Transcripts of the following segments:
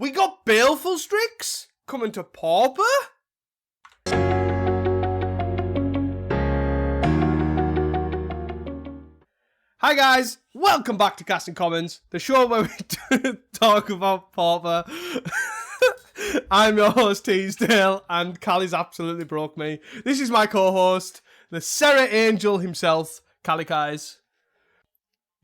We got Baleful Strix coming to Pauper. Hi guys, welcome back to Casting Commons, the show where we talk about Pauper. I'm your host Teasdale, and Callie's absolutely broke me. This is my co-host, the Sarah Angel himself, Callie Kais.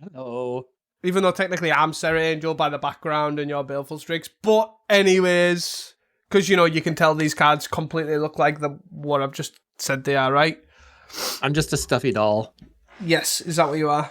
Hello. Even though technically I'm Sarah Angel by the background and you're Baleful Strix. But anyways, because you can tell these cards completely look like what I've just said they are, right? I'm just a stuffy doll. Yes, is that what you are?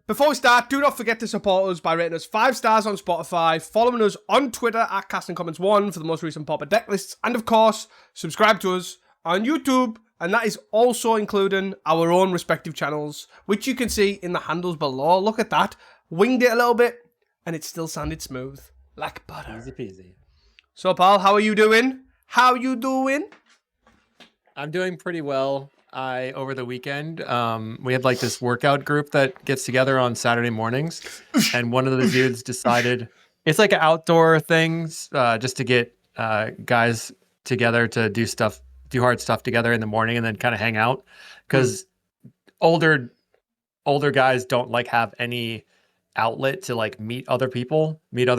Before we start, do not forget to support us by rating us 5 stars on Spotify, following us on Twitter at CastingCommons1 for the most recent Pauper deck lists, and of course, subscribe to us on YouTube, and that is also including our own respective channels, which you can see in the handles below. Look at that. Winged it a little bit, and it still sounded smooth. Like butter. Easy peasy. So, pal, how are you doing? How you doing? I'm doing pretty well. Over the weekend, we had like this workout group that gets together on Saturday mornings, and one of the dudes decided it's like an outdoor things, just to get guys together to do hard stuff together in the morning and then kind of hang out, because older guys don't like have any outlet to like meet other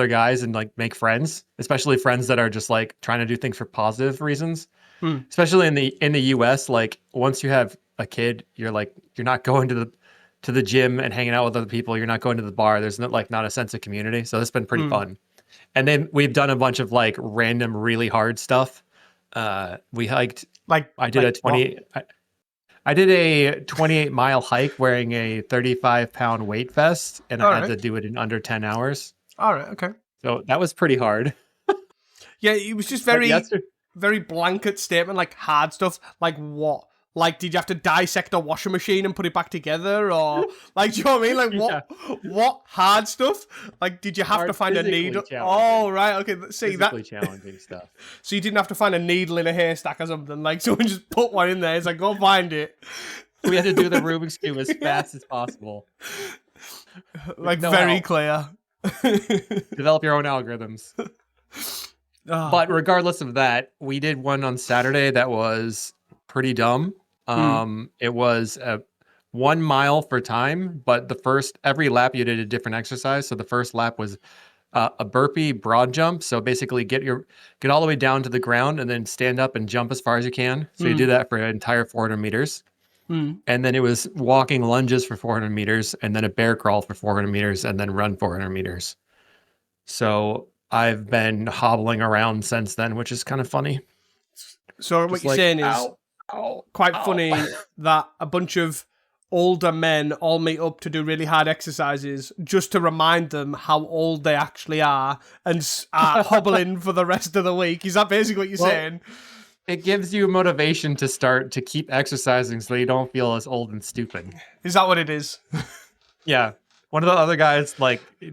guys and like make friends, especially friends that are just like trying to do things for positive reasons. Especially in the US, like once you have a kid, you're not going to the gym and hanging out with other people. You're not going to the bar. There's not a sense of community. So that's been pretty fun. And then we've done a bunch of like random, really hard stuff. We hiked. I did a 28-mile hike wearing a 35-pound weight vest, and I had to do it in under 10 hours. All right. Okay. So that was pretty hard. Yeah, it was just very blanket statement, like hard stuff. Like what? Like, did you have to dissect a washing machine and put it back together? Or, like, do you know what I mean? Like, what hard stuff? Like, did you have to find a needle? Oh, right, okay. See, physically challenging stuff. So you didn't have to find a needle in a haystack or something? Like, someone just put one in there. It's like, go find it. We had to do the Rubik's Cube as fast as possible. Like, very clear. Develop your own algorithms. But regardless of that, we did one on Saturday that was pretty dumb. It was 1 mile for time, but every lap you did a different exercise. So the first lap was a burpee broad jump. So basically get all the way down to the ground and then stand up and jump as far as you can. So you do that for an entire 400 meters. And then it was walking lunges for 400 meters, and then a bear crawl for 400 meters, and then run 400 meters. So I've been hobbling around since then, which is kind of funny. So what you're saying is quite funny that a bunch of older men all meet up to do really hard exercises just to remind them how old they actually are and are hobbling for the rest of the week. Is that basically what you're saying? It gives you motivation to keep exercising so you don't feel as old and stupid. Is that what it is? Yeah. One of the other guys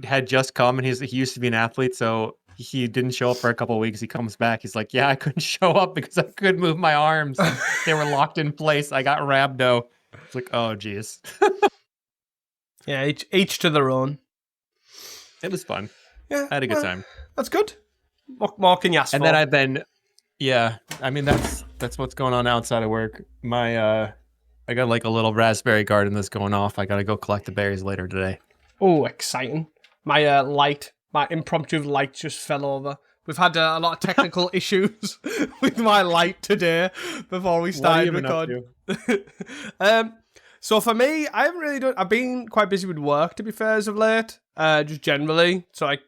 had just come, and he used to be an athlete, so he didn't show up for a couple of weeks. He comes back. He's like, yeah, I couldn't show up because I couldn't move my arms. They were locked in place. I got rhabdo. It's like, oh, geez. Yeah, each to their own. It was fun. Yeah, I had a good time. That's good. What more can you ask for? And then I've been, I mean, that's what's going on outside of work. I got like a little raspberry garden that's going off. I got to go collect the berries later today. Oh, exciting. My impromptu light just fell over. We've had a lot of technical issues with my light today before we started recording. So for me, I've been quite busy with work, to be fair, as of late, just generally. So like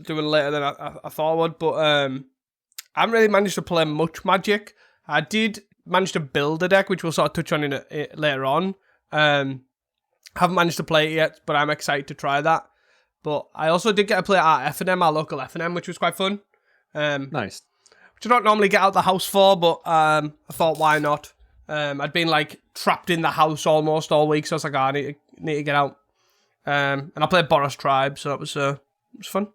doing later than I thought I would, but I haven't really managed to play much Magic. I did manage to build a deck, which we'll sort of touch on in later on. Haven't managed to play it yet, but I'm excited to try that. But I also did get to play at F&M, our local F&M, which was quite fun. Nice. Which I don't normally get out the house for, but I thought, why not? I'd been like trapped in the house almost all week, so I was like, I need to get out. And I played Boros Tribe, so it was fun.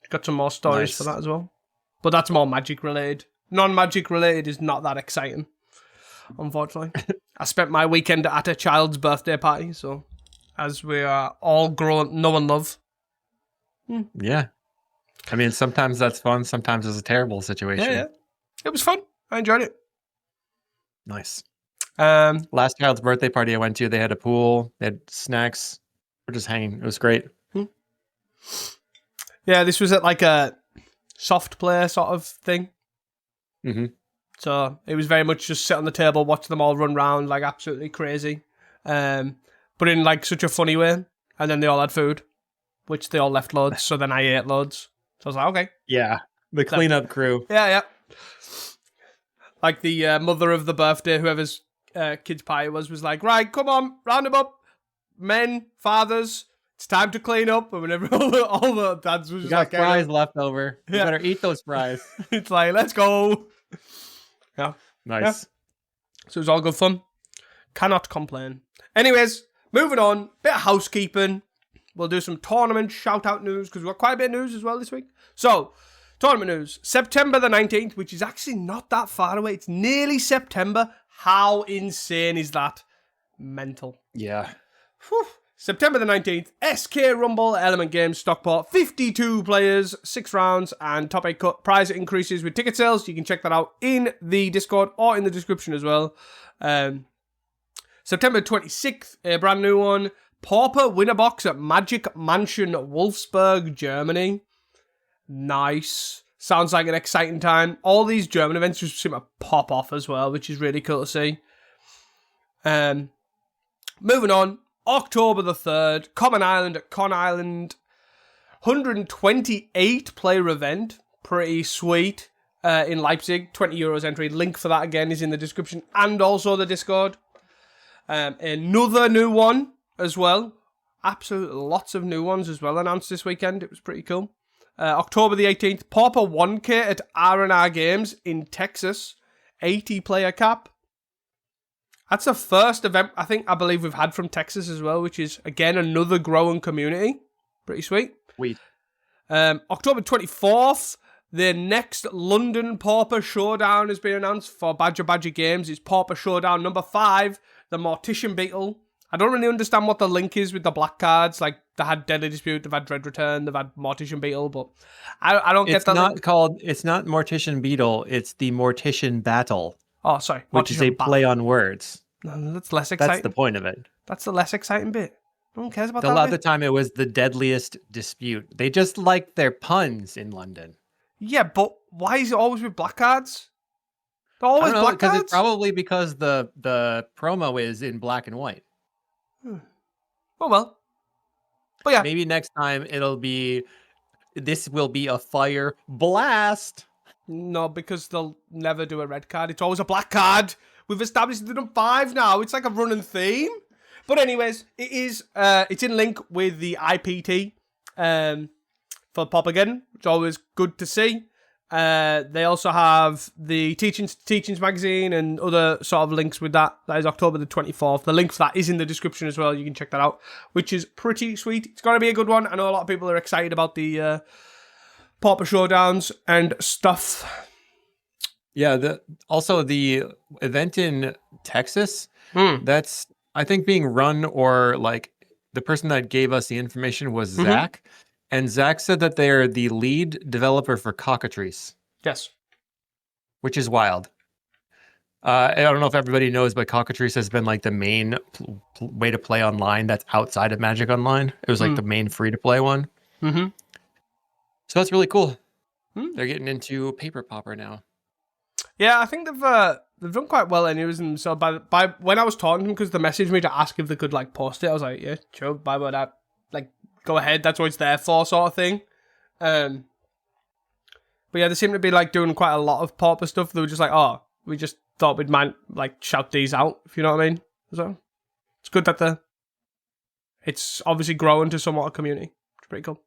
Got some more stories for that as well. But that's more Magic related. Non-Magic related is not that exciting, unfortunately. I spent my weekend at a child's birthday party, so as we are all grown, know and love. Yeah. I mean, sometimes that's fun. Sometimes it's a terrible situation. Yeah. It was fun. I enjoyed it. Nice. Um, Last child's birthday party I went to, they had a pool, they had snacks. We're just hanging. It was great. yeah, this was at like a soft play sort of thing. Mm-hmm. So it was very much just sit on the table, watch them all run around like absolutely crazy. But in like such a funny way. And then they all had food, which they all left loads. So then I ate loads. So I was like, okay. Yeah. The cleanup crew. Yeah. Like the mother of the birthday, whoever's kid's party was like, right, come on, round them up. Men, fathers, it's time to clean up. And whenever all the dads was You just got like, fries left over. You Yeah. better eat those fries. It's like, let's go. Yeah. Nice. Yeah. So it was all good fun. Cannot complain. Anyways, moving on. Bit of housekeeping. We'll do some tournament shout-out news because we've got quite a bit of news as well this week. So, tournament news. September the 19th, which is actually not that far away. It's nearly September. How insane is that? Mental. Yeah. Whew. September the 19th, SK Rumble Element Games Stockport, 52 players, 6 rounds, and top 8 cut. Prize increases with ticket sales. You can check that out in the Discord or in the description as well. September 26th, a brand new one. Pauper Winabox at Magic Mansion, Wolfsburg, Germany. Nice. Sounds like an exciting time. All these German events just seem to pop off as well, which is really cool to see. Moving on. October the 3rd, Common Island at Con Island. 128 player event. Pretty sweet. In Leipzig. €20 entry. Link for that again is in the description and also the Discord. Another new one as well. Absolutely lots of new ones as well announced this weekend. It was pretty cool. October the 18th, Pauper 1K at R&R Games in Texas. 80 player cap. That's the first event I believe we've had from Texas as well, which is, again, another growing community. Pretty sweet. Sweet. October 24th, the next London Pauper Showdown has been announced for Badger Games. It's Pauper Showdown number 5, the Mortician Battle. I don't really understand what the link is with the black cards. Like, they had Deadly Dispute, they've had Dread Return, they've had Mortician Battle, but I don't get that. It's not Mortician Beetle, it's the Mortician Battle. Oh, sorry. Which is a play on words. No, that's less exciting. That's the point of it. That's the less exciting bit. No one cares about A that lot of bit. the time it was the deadliest dispute. They just like their puns in London. Yeah, but why is it always with black cards? They're always black cards? It's probably because the promo is in black and white. Oh, well. But yeah. Maybe next time this will be a fire blast. No, because they'll never do a red card. It's always a black card. We've established the number 5 now. It's like a running theme. But anyways, it's in link with the IPT for Pauper. It's always good to see. They also have the Teachings magazine and other sort of links with that. That is October the 24th. The link for that is in the description as well. You can check that out, which is pretty sweet. It's going to be a good one. I know a lot of people are excited about the Pauper Showdowns and stuff. Yeah, also the event in Texas, that's, I think, being run, or like the person that gave us the information was Zach. And Zach said that they're the lead developer for Cockatrice. Yes. Which is wild. I don't know if everybody knows, but Cockatrice has been like the main way to play online that's outside of Magic Online. It was like the main free-to-play one. So that's really cool. They're getting into Paper Pauper now. Yeah, I think they've done quite well anyways. And so by when I was talking to them, because they messaged me to ask if they could like post it, I was like, yeah, sure, by what that, like, go ahead, that's what it's there for, sort of thing. But yeah, they seem to be like doing quite a lot of Pauper stuff. They were just like, oh, we just thought we'd like shout these out, if you know what I mean. So it's good that it's obviously growing to somewhat a community. It's pretty cool.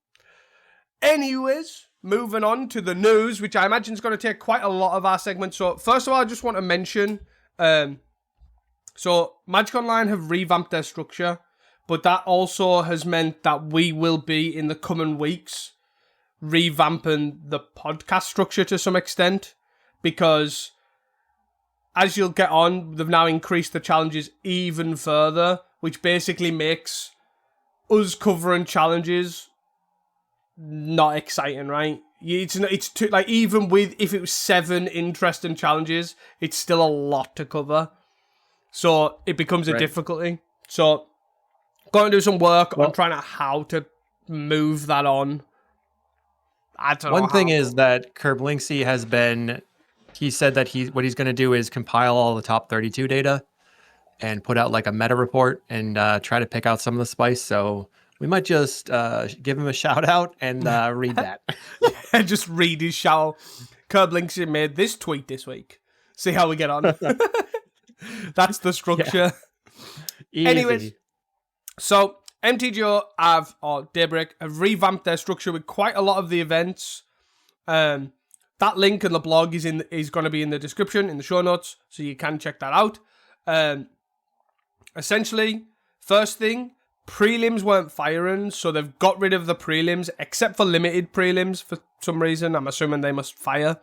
Anyways, moving on to the news, which I imagine is going to take quite a lot of our segments. So first of all, I just want to mention, so Magic Online have revamped their structure, but that also has meant that we will be in the coming weeks revamping the podcast structure to some extent, because as you'll get on, they've now increased the challenges even further, which basically makes us covering challenges not exciting, right? It's too, like, even with, if it was 7 interesting challenges, it's still a lot to cover. So it becomes a difficulty. So going to do some work on trying to how to move that on. I don't know. One thing is that Linktree has been, he said that what he's going to do is compile all the top 32 data and put out like a meta report and try to pick out some of the spice. So we might just give him a shout out and read that. And just read his shout. Linktree made this tweet this week. See how we get on. That's the structure. Yeah. Anyways, so MTGO or Daybreak have revamped their structure with quite a lot of the events. That link in the blog is going to be in the description, in the show notes, so you can check that out. Essentially, first thing, prelims weren't firing, so they've got rid of the prelims, except for limited prelims for some reason. I'm assuming they must fire.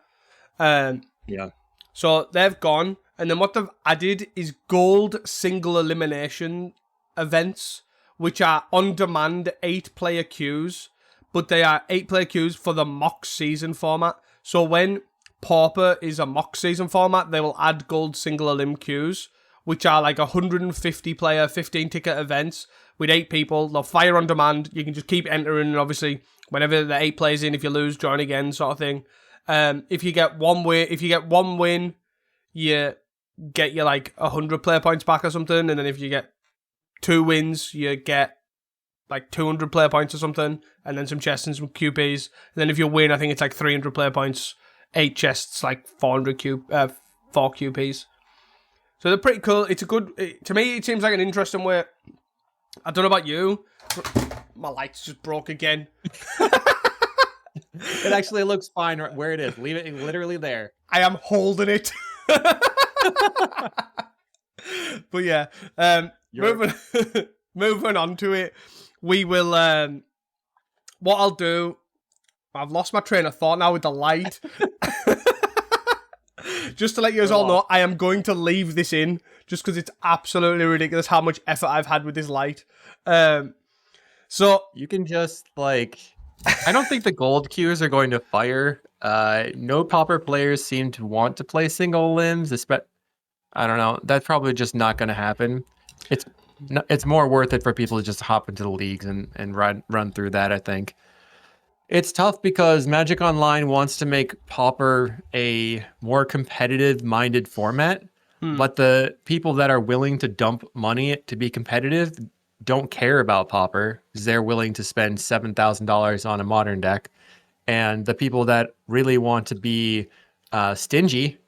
Yeah. So they've gone, and then what they've added is gold single elimination events, which are on-demand 8-player queues, but they are 8-player queues for the mock season format. So when Pauper is a mock season format, they will add gold single elim queues, which are like 150-player, 15-ticket events with 8 people. They'll fire on demand. You can just keep entering, and obviously, whenever the 8 plays in, if you lose, join again, sort of thing. If you get one win, you get your like 100 player points back or something, and then if you get 2 wins, you get like 200 player points or something, and then some chests and some QPs. And then if you win, I think it's like 300 player points, 8 chests, like 4 QPs. So they're pretty cool. It's a good, to me, it seems like an interesting way. I don't know about you. My lights just broke again. It actually looks fine where it is. Leave it literally there. I am holding it. But yeah, moving on to it, we will, what I'll do, I've lost my train of thought now with the light. Just to let you guys all know, I am going to leave this in, just because it's absolutely ridiculous how much effort I've had with this light. So you can just like, I don't think the gold queues are going to fire. No Pauper players seem to want to play single limbs. I don't know. That's probably just not going to happen. It's more worth it for people to just hop into the leagues and run through that, I think. It's tough because Magic Online wants to make Pauper a more competitive-minded format, but the people that are willing to dump money to be competitive don't care about Pauper because they're willing to spend $7,000 on a modern deck. And the people that really want to be stingy,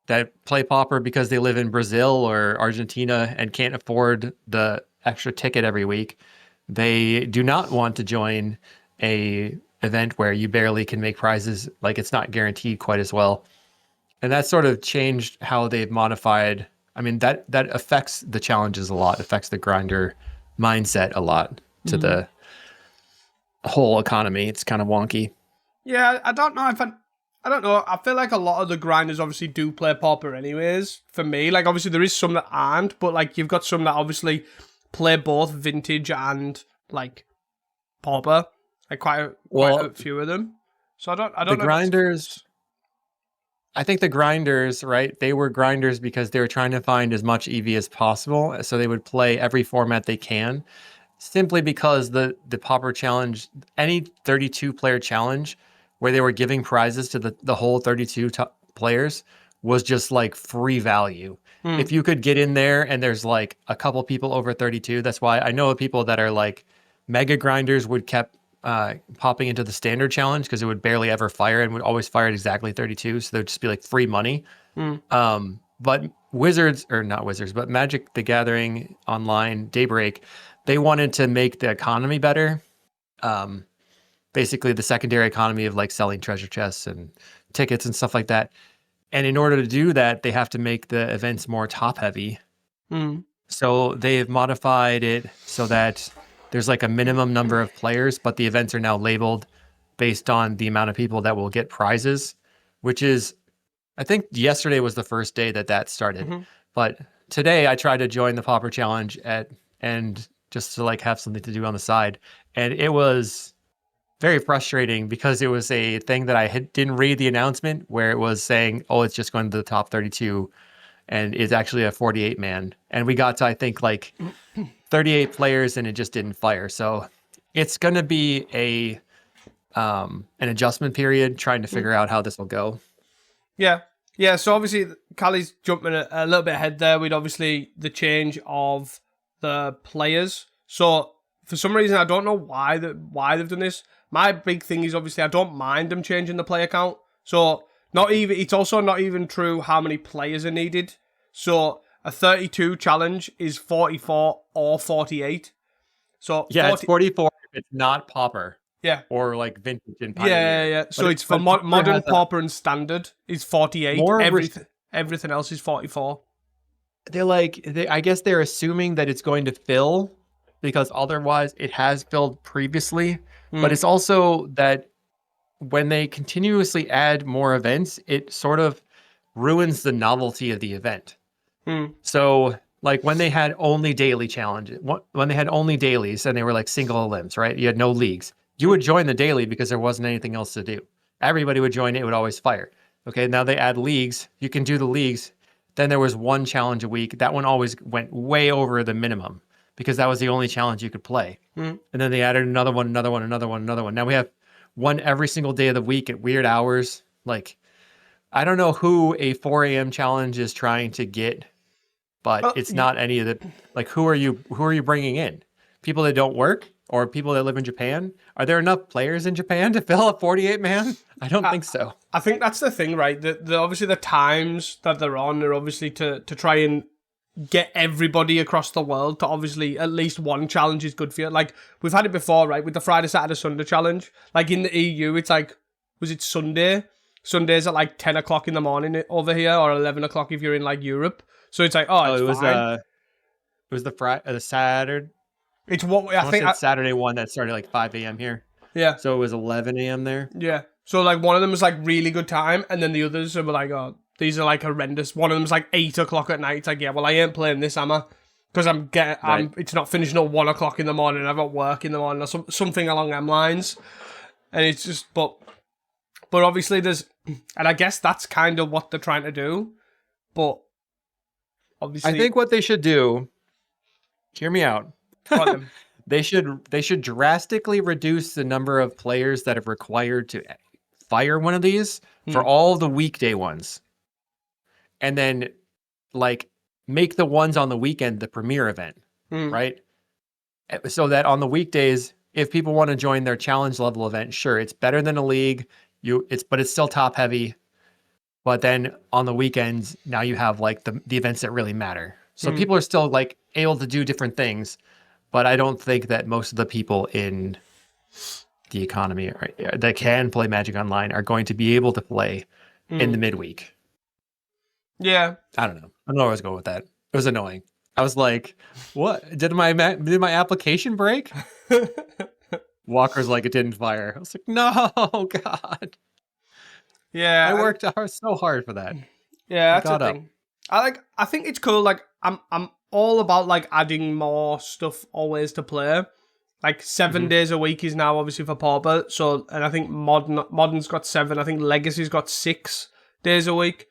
that play Pauper because they live in Brazil or Argentina and can't afford the extra ticket every week, they do not want to join a event where you barely can make prizes, like it's not guaranteed quite as well. And that sort of changed how they've modified. I mean, that affects the challenges a lot, affects the grinder mindset a lot to the whole economy. It's kind of wonky. Yeah, I don't know if I don't know. I feel like a lot of the grinders obviously do play Pauper anyways, for me. Like, obviously, there is some that aren't, but, like, you've got some that obviously play both Vintage and, like, Pauper. Like, quite a few of them. So I don't know. The grinders, I think the grinders, right, they were grinders because they were trying to find as much EV as possible, so they would play every format they can, simply because the Pauper challenge, any 32-player challenge where they were giving prizes to the whole 32 players was just like free value. If you could get in there and there's like a couple people over 32, that's why I know people that are like mega grinders would kept popping into the standard challenge because it would barely ever fire and would always fire at exactly 32. So there'd just be like free money. But but Magic the Gathering Online, Daybreak, they wanted to make the economy better. Basically the secondary economy of like selling treasure chests and tickets and stuff like that. And in order to do that, they have to make the events more top heavy. So they've modified it so that there's like a minimum number of players, but the events are now labeled based on the amount of people that will get prizes, which is, I think yesterday was the first day that started. But today I tried to join the Pauper Challenge and just to like have something to do on the side. And it was very frustrating because it was a thing that I didn't read the announcement where it was saying, oh, it's just going to the top 32 and it's actually a 48 man. And we got to, I think, like 38 players and it just didn't fire. So it's going to be an adjustment period trying to figure out how this will go. Yeah. Yeah, so obviously Callie's jumping a little bit ahead there with obviously the change of the players. So for some reason, I don't know why they've done this. My big thing is obviously I don't mind them changing the player count. So it's also not even true how many players are needed. So a 32 challenge is 44 or 48. So yeah, 40, it's 44 if it's not Pauper. Yeah. Or like vintage and Pioneer. Yeah. So it's for modern, Pauper, and standard is 48. Everything else is 44. I guess they're assuming that it's going to fill because otherwise it has filled previously. But it's also that when they continuously add more events, it sort of ruins the novelty of the event. So like when they had only daily challenges, when they had only dailies and they were like single elims, right? You had no leagues. You would join the daily because there wasn't anything else to do. Everybody would join it. It would always fire. Okay, now they add leagues. You can do the leagues. Then there was one challenge a week. That one always went way over the minimum because that was the only challenge you could play. And then they added another one. Now we have one every single day of the week at weird hours. Like, I don't know who a 4 a.m. challenge is trying to get, but it's not any of the, like, who are you bringing in? People that don't work? Or people that live in Japan? Are there enough players in Japan to fill a 48 man? I don't think so. I think that's the thing, right? Obviously the times that they're on are obviously to try and get everybody across the world to obviously at least one challenge is good for you. Like we've had it before, right? With the Friday, Saturday, Sunday challenge. Like in the EU, it's like, was it Sunday? Sunday's at like 10 o'clock in the morning over here or 11 o'clock if you're in like Europe. So it's like, it was the Saturday. It's what I think. Saturday one that started like 5 a.m. here. Yeah. So it was 11 a.m. there. Yeah. So like one of them was like really good time, and then the others were like, oh, these are like horrendous. One of them was like 8 o'clock at night. It's like, yeah, well, I ain't playing this, am I? Because it's not finishing at 1 o'clock in the morning. I've got work in the morning or something along them lines. And it's just, but obviously there's, and I guess that's kind of what they're trying to do. But obviously, I think what they should do. Hear me out. They should drastically reduce the number of players that are required to fire one of these for all the weekday ones. And then like make the ones on the weekend the premier event, right? So that on the weekdays, if people want to join their challenge level event, sure, it's better than a league. But it's still top heavy. But then on the weekends, now you have like the events that really matter. So people are still like able to do different things. But I don't think that most of the people in the economy that can play Magic Online are going to be able to play in the midweek. Yeah. I don't know. I don't know where I was going with that. It was annoying. I was like, what? Did my application break? Walker's like, it didn't fire. I was like, no, God. Yeah. I worked so hard for that. Yeah, that's the thing. I think it's cool. Like, I'm all about like adding more stuff always to play. Like 7 days a week is now obviously for Pauper. So, and I think Modern's got 7. I think Legacy's got 6 days a week.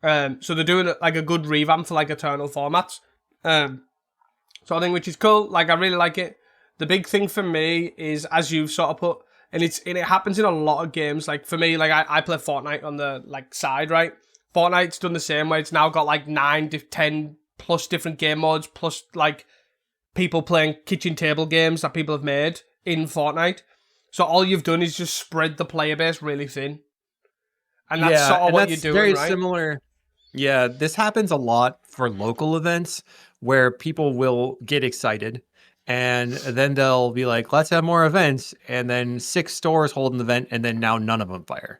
So they're doing like a good revamp for like Eternal formats. So I think which is cool. Like I really like it. The big thing for me is, as you've sort of put, and it happens in a lot of games. Like for me, like I play Fortnite on the like side, right? Fortnite's done the same way. It's now got like 9 to 10 plus different game modes, plus like people playing kitchen table games that people have made in Fortnite. So all you've done is just spread the player base really thin. And that's sort of what you're doing, very right? Similar. Yeah, this happens a lot for local events where people will get excited and then they'll be like, let's have more events. And then 6 stores hold an event and then now none of them fire.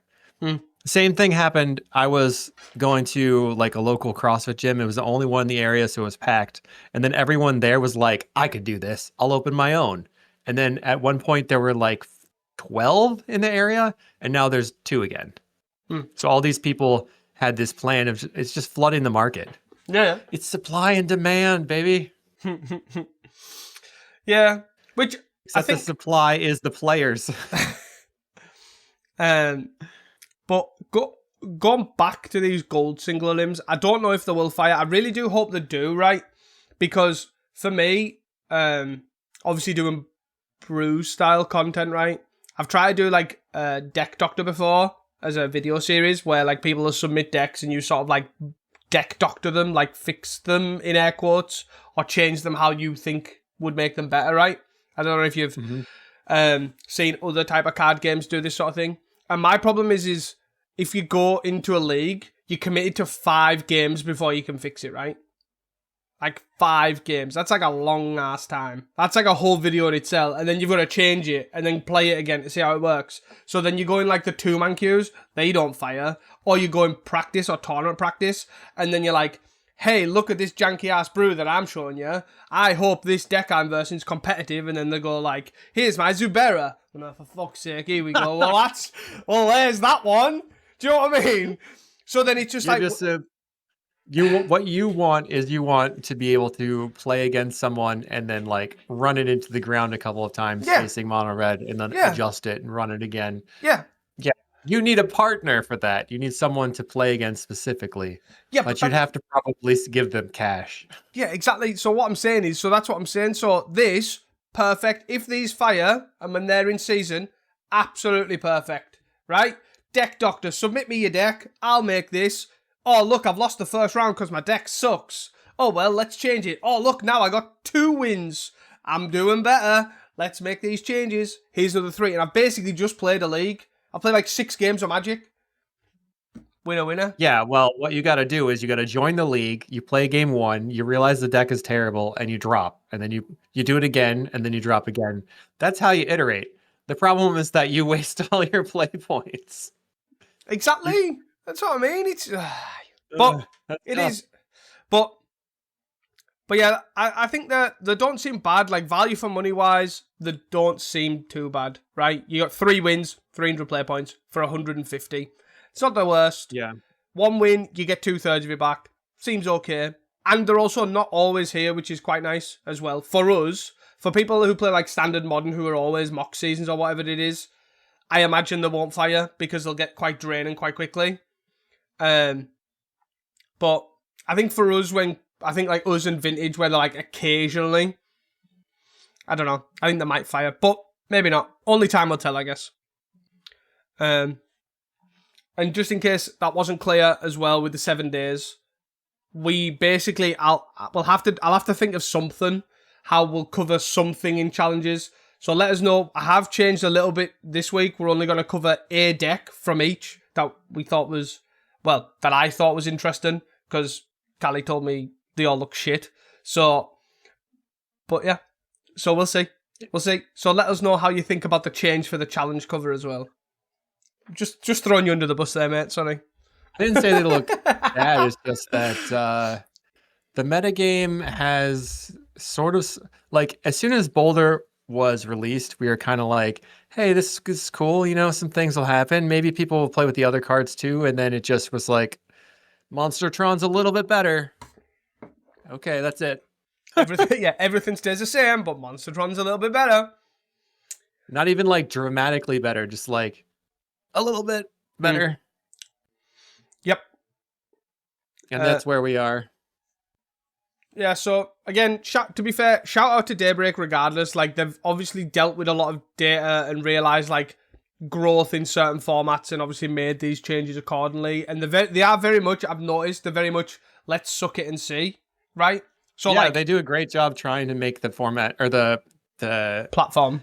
Same thing happened. I was going to like a local CrossFit gym. It was the only one in the area, so it was packed. And then everyone there was like, I could do this. I'll open my own. And then at one point there were like 12 in the area and now there's 2 again. So all these people had this plan of it's just flooding the market. Yeah. It's supply and demand, baby. Yeah. Which Except the supply is the players. But going back to these gold singular limbs, I don't know if they will fire. I really do hope they do, right? Because for me, obviously doing brew style content, right? I've tried to do like Deck Doctor before as a video series where like people will submit decks and you sort of like deck doctor them, like fix them in air quotes or change them how you think would make them better, right? I don't know if you've seen other type of card games do this sort of thing. And my problem is if you go into a league, you're committed to 5 games before you can fix it, right? Like 5 games. That's like a long ass time. That's like a whole video in itself. And then you've got to change it and then play it again to see how it works. So then you go in like the 2-man queues, they don't fire. Or you go in practice or tournament practice, and then you're like, hey, look at this janky ass brew that I'm showing you. I hope this deck I'm versing is competitive. And then they go like, here's my Zubera. And for fuck's sake, here we go. Well, there's that one. Do you know what I mean? So then it's just You're like... what you want is you want to be able to play against someone and then like run it into the ground a couple of times facing mono red and then adjust it and run it again. Yeah. Yeah. You need a partner for that. You need someone to play against specifically. Yeah, but you'd have to probably give them cash. Yeah, exactly. So what I'm saying is, so that's what I'm saying. So this, perfect. If these fire and when they're in season, absolutely perfect. Right? Deck Doctor, submit me your deck. I'll make this. Oh, look, I've lost the first round because my deck sucks. Oh, well, let's change it. Oh, look, now I got 2 wins. I'm doing better. Let's make these changes. Here's another 3. And I've basically just played a league. I played like 6 games of Magic. Winner. Yeah, well, what you got to do is you got to join the league. You play game 1. You realize the deck is terrible, and you drop. And then you do it again, and then you drop again. That's how you iterate. The problem is that you waste all your play points. Exactly. That's what I mean. It's, but it tough. Is. But yeah, I think that they don't seem bad. Like value for money wise, they don't seem too bad, right? You got 3 wins, 300 play points for 150. It's not the worst. Yeah. 1 win, you get 2/3 of it back. Seems okay. And they're also not always here, which is quite nice as well. For us, for people who play like standard modern, who are always mock seasons or whatever it is, I imagine they won't fire because they'll get quite draining quite quickly. But I think for us, I think like us and Vintage, where they're like occasionally, I don't know, I think they might fire, but maybe not. Only time will tell, I guess. And just in case that wasn't clear as well with the 7 days, we basically, I'll have to think of something, how we'll cover something in challenges. So let us know. I have changed a little bit this week. We're only going to cover a deck from each that we thought was, well, that I thought was interesting, because Callie told me they all look shit. So, but yeah. So we'll see. We'll see. So let us know how you think about the change for the challenge cover as well. Just throwing you under the bus there, mate. Sorry. I didn't say they look bad. It's just that the metagame has sort of, like, as soon as Boulder was released, we were kind of like, hey, this is cool. You know, some things will happen. Maybe people will play with the other cards too. And then it just was like, Monstertron's a little bit better. Okay, that's it. Everything stays the same, but Monstertron's a little bit better. Not even like dramatically better, just like a little bit better. Yep. And that's where we are. Yeah, so again, to be fair, shout out to Daybreak regardless. Like, they've obviously dealt with a lot of data and realised like growth in certain formats and obviously made these changes accordingly. And they are very much, I've noticed, they're very much, let's suck it and see, right? So yeah, like, they do a great job trying to make the format, or the platform.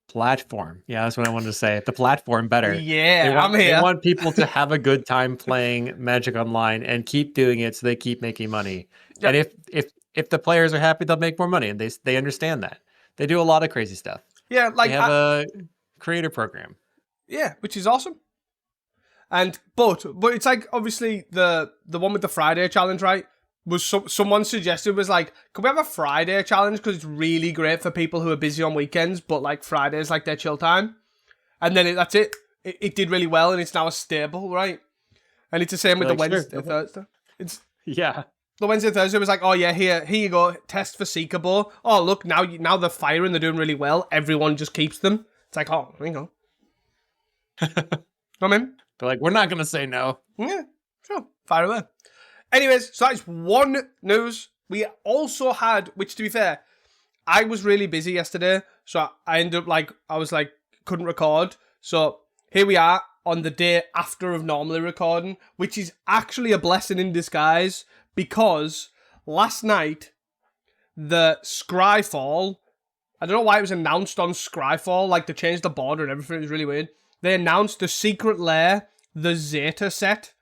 Platform. Yeah, that's what I wanted to say. The platform better. Yeah, I'm here. They want people to have a good time playing Magic Online and keep doing it so they keep making money. Yep. And if the players are happy, they'll make more money, and they understand that. They do a lot of crazy stuff. Yeah, like they have a creator program. Yeah, which is awesome. And but it's like, obviously the one with the Friday challenge, right? Was someone suggested was like, could we have a Friday challenge, because it's really great for people who are busy on weekends, but like Friday's like their chill time. And then that's it. It did really well, and it's now a staple, right? And it's the same with the Wednesday, Thursday. The Wednesday, Thursday was like, oh yeah, here you go, test for Seeker Bow. Oh look, now they're firing, they're doing really well. Everyone just keeps them. It's like, oh, there you go. I'm in. They're like, we're not gonna say no. Yeah, sure, fire away. Anyways, so that's one news. We also had, which to be fair, I was really busy yesterday, so I ended up couldn't record. So here we are on the day after of normally recording, which is actually a blessing in disguise because last night the Scryfall, I don't know why it was announced on Scryfall, like they changed the border and everything, it was really weird. They announced the secret lair, the Zeta set.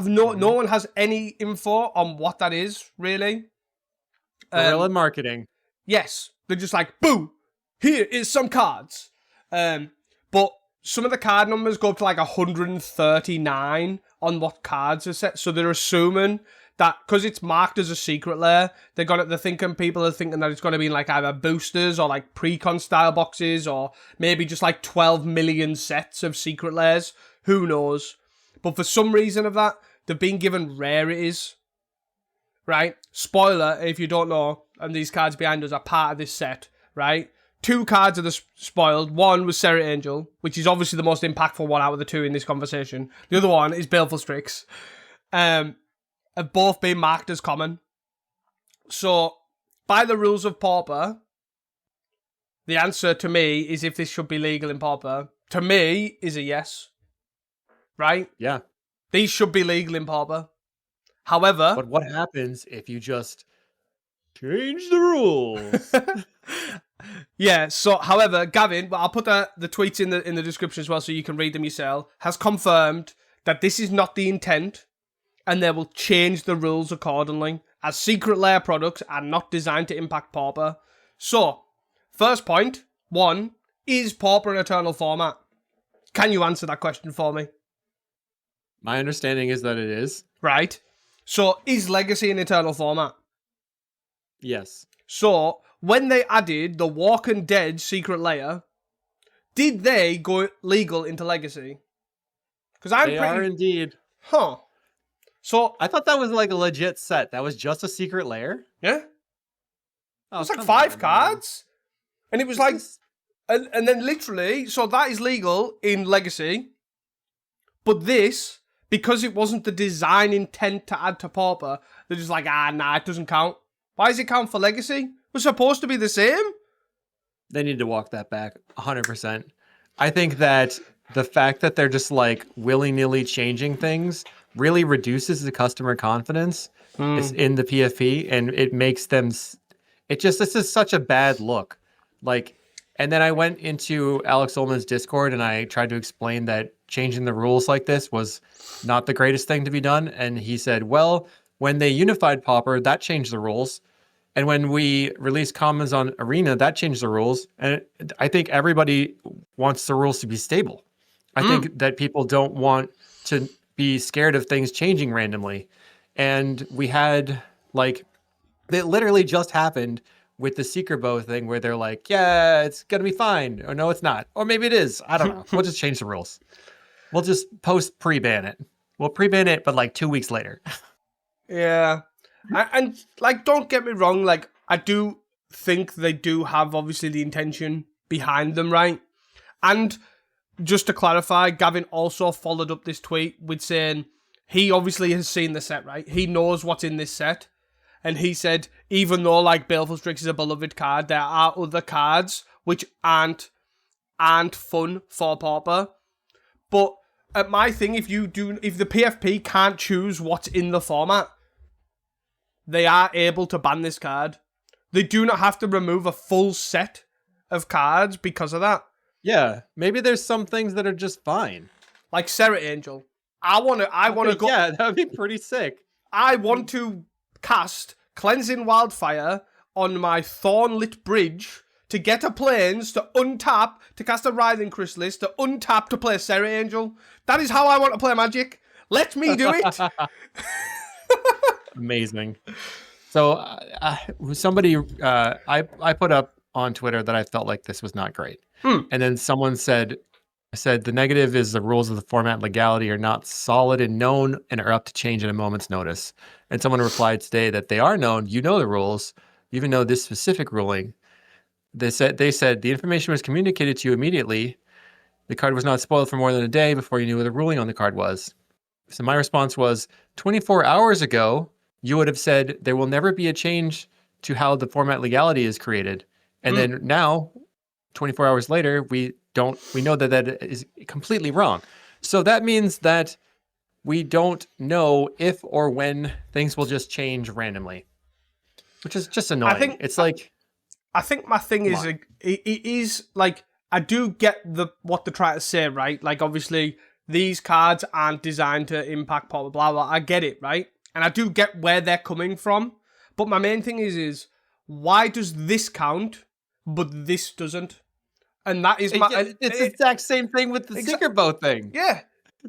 No one has any info on what that is, really. Guerrilla marketing. Yes. They're just like, boo, here is some cards. But some of the card numbers go up to like 139 on what cards are set. So they're assuming that because it's marked as a secret lair, people are thinking that it's going to be like either boosters or like pre-con style boxes or maybe just like 12 million sets of secret lairs. Who knows? But for some reason of that, they've been given rarities. Right? Spoiler, if you don't know, and these cards behind us are part of this set, right? 2 cards are spoiled. One was Serret Angel, which is obviously the most impactful one out of the 2 in this conversation. The other one is Baleful Strix. Have both been marked as common. So, by the rules of Pauper, the answer to me is if this should be legal in Pauper. To me, is a yes. Right? Yeah. These should be legal in Pauper. However... But what happens if you just change the rules? Yeah, so, however, Gavin, I'll put the tweets in the description as well so you can read them yourself, has confirmed that this is not the intent and they will change the rules accordingly, as secret lair products are not designed to impact Pauper. So, first point, 1, is Pauper an Eternal format? Can you answer that question for me? My understanding is that it is. Right. So, is Legacy an Eternal format? Yes. So, when they added the Walking Dead secret layer, did they go legal into Legacy? Because They are indeed. Huh. So, I thought that was like a legit set. That was just a secret lair. Yeah. Oh, It's like come 5 on, cards. And it was like... And then literally, so that is legal in Legacy. But this... Because it wasn't the design intent to add to Pauper, they're just like, nah, it doesn't count. Why does it count for Legacy? We're supposed to be the same? They need to walk that back 100%. I think that the fact that they're just like willy-nilly changing things really reduces the customer confidence in the PFP, and it makes them... this is such a bad look. Like, and then I went into Alex Ullman's Discord and I tried to explain that changing the rules like this was not the greatest thing to be done. And he said, well, when they unified Pauper, that changed the rules. And when we released commons on Arena, that changed the rules. And I think everybody wants the rules to be stable. I think that people don't want to be scared of things changing randomly. And we had, like, it literally just happened with the Seeker Bow thing where they're like, yeah, it's going to be fine. Or no, it's not. Or maybe it is. I don't know. We'll just change the rules. We'll just post pre-ban it. We'll pre-ban it, but like 2 weeks later. Yeah. And like, don't get me wrong. Like, I do think they do have obviously the intention behind them, right? And just to clarify, Gavin also followed up this tweet with saying he obviously has seen the set, right? He knows what's in this set. And he said, even though like Baleful Strix is a beloved card, there are other cards which aren't fun for Pauper. But my thing, if the PFP can't choose what's in the format, they are able to ban this card. They do not have to remove a full set of cards because of that. Yeah, maybe there's some things that are just fine. Like Serret Angel. I want to go. Yeah, that would be pretty sick. I want to cast Cleansing Wildfire on my Thornlit Bridge to get a planes to untap, to cast a Writhing Chrysalis, to untap to play Serret Angel. That is how I want to play Magic. Let me do it. Amazing. So somebody, I put up on Twitter that I felt like this was not great. And then someone said, I said the negative is the rules of the format legality are not solid and known and are up to change at a moment's notice. And someone replied today that they are known. You know the rules, you even know this specific ruling. They said the information was communicated to you immediately. The card was not spoiled for more than a day before you knew what the ruling on the card was. So my response was 24 hours ago, you would have said there will never be a change to how the format legality is created. And then now, 24 hours later, we know that that is completely wrong. So that means that we don't know if or when things will just change randomly, which is just annoying. I think my thing is, it is like, I do get what they're trying to say, right? Like, obviously, these cards aren't designed to impact blah, blah, blah. I get it, right? And I do get where they're coming from. But my main thing is why does this count, but this doesn't? And that is it's the exact same thing with the Secret Bow thing. Yeah.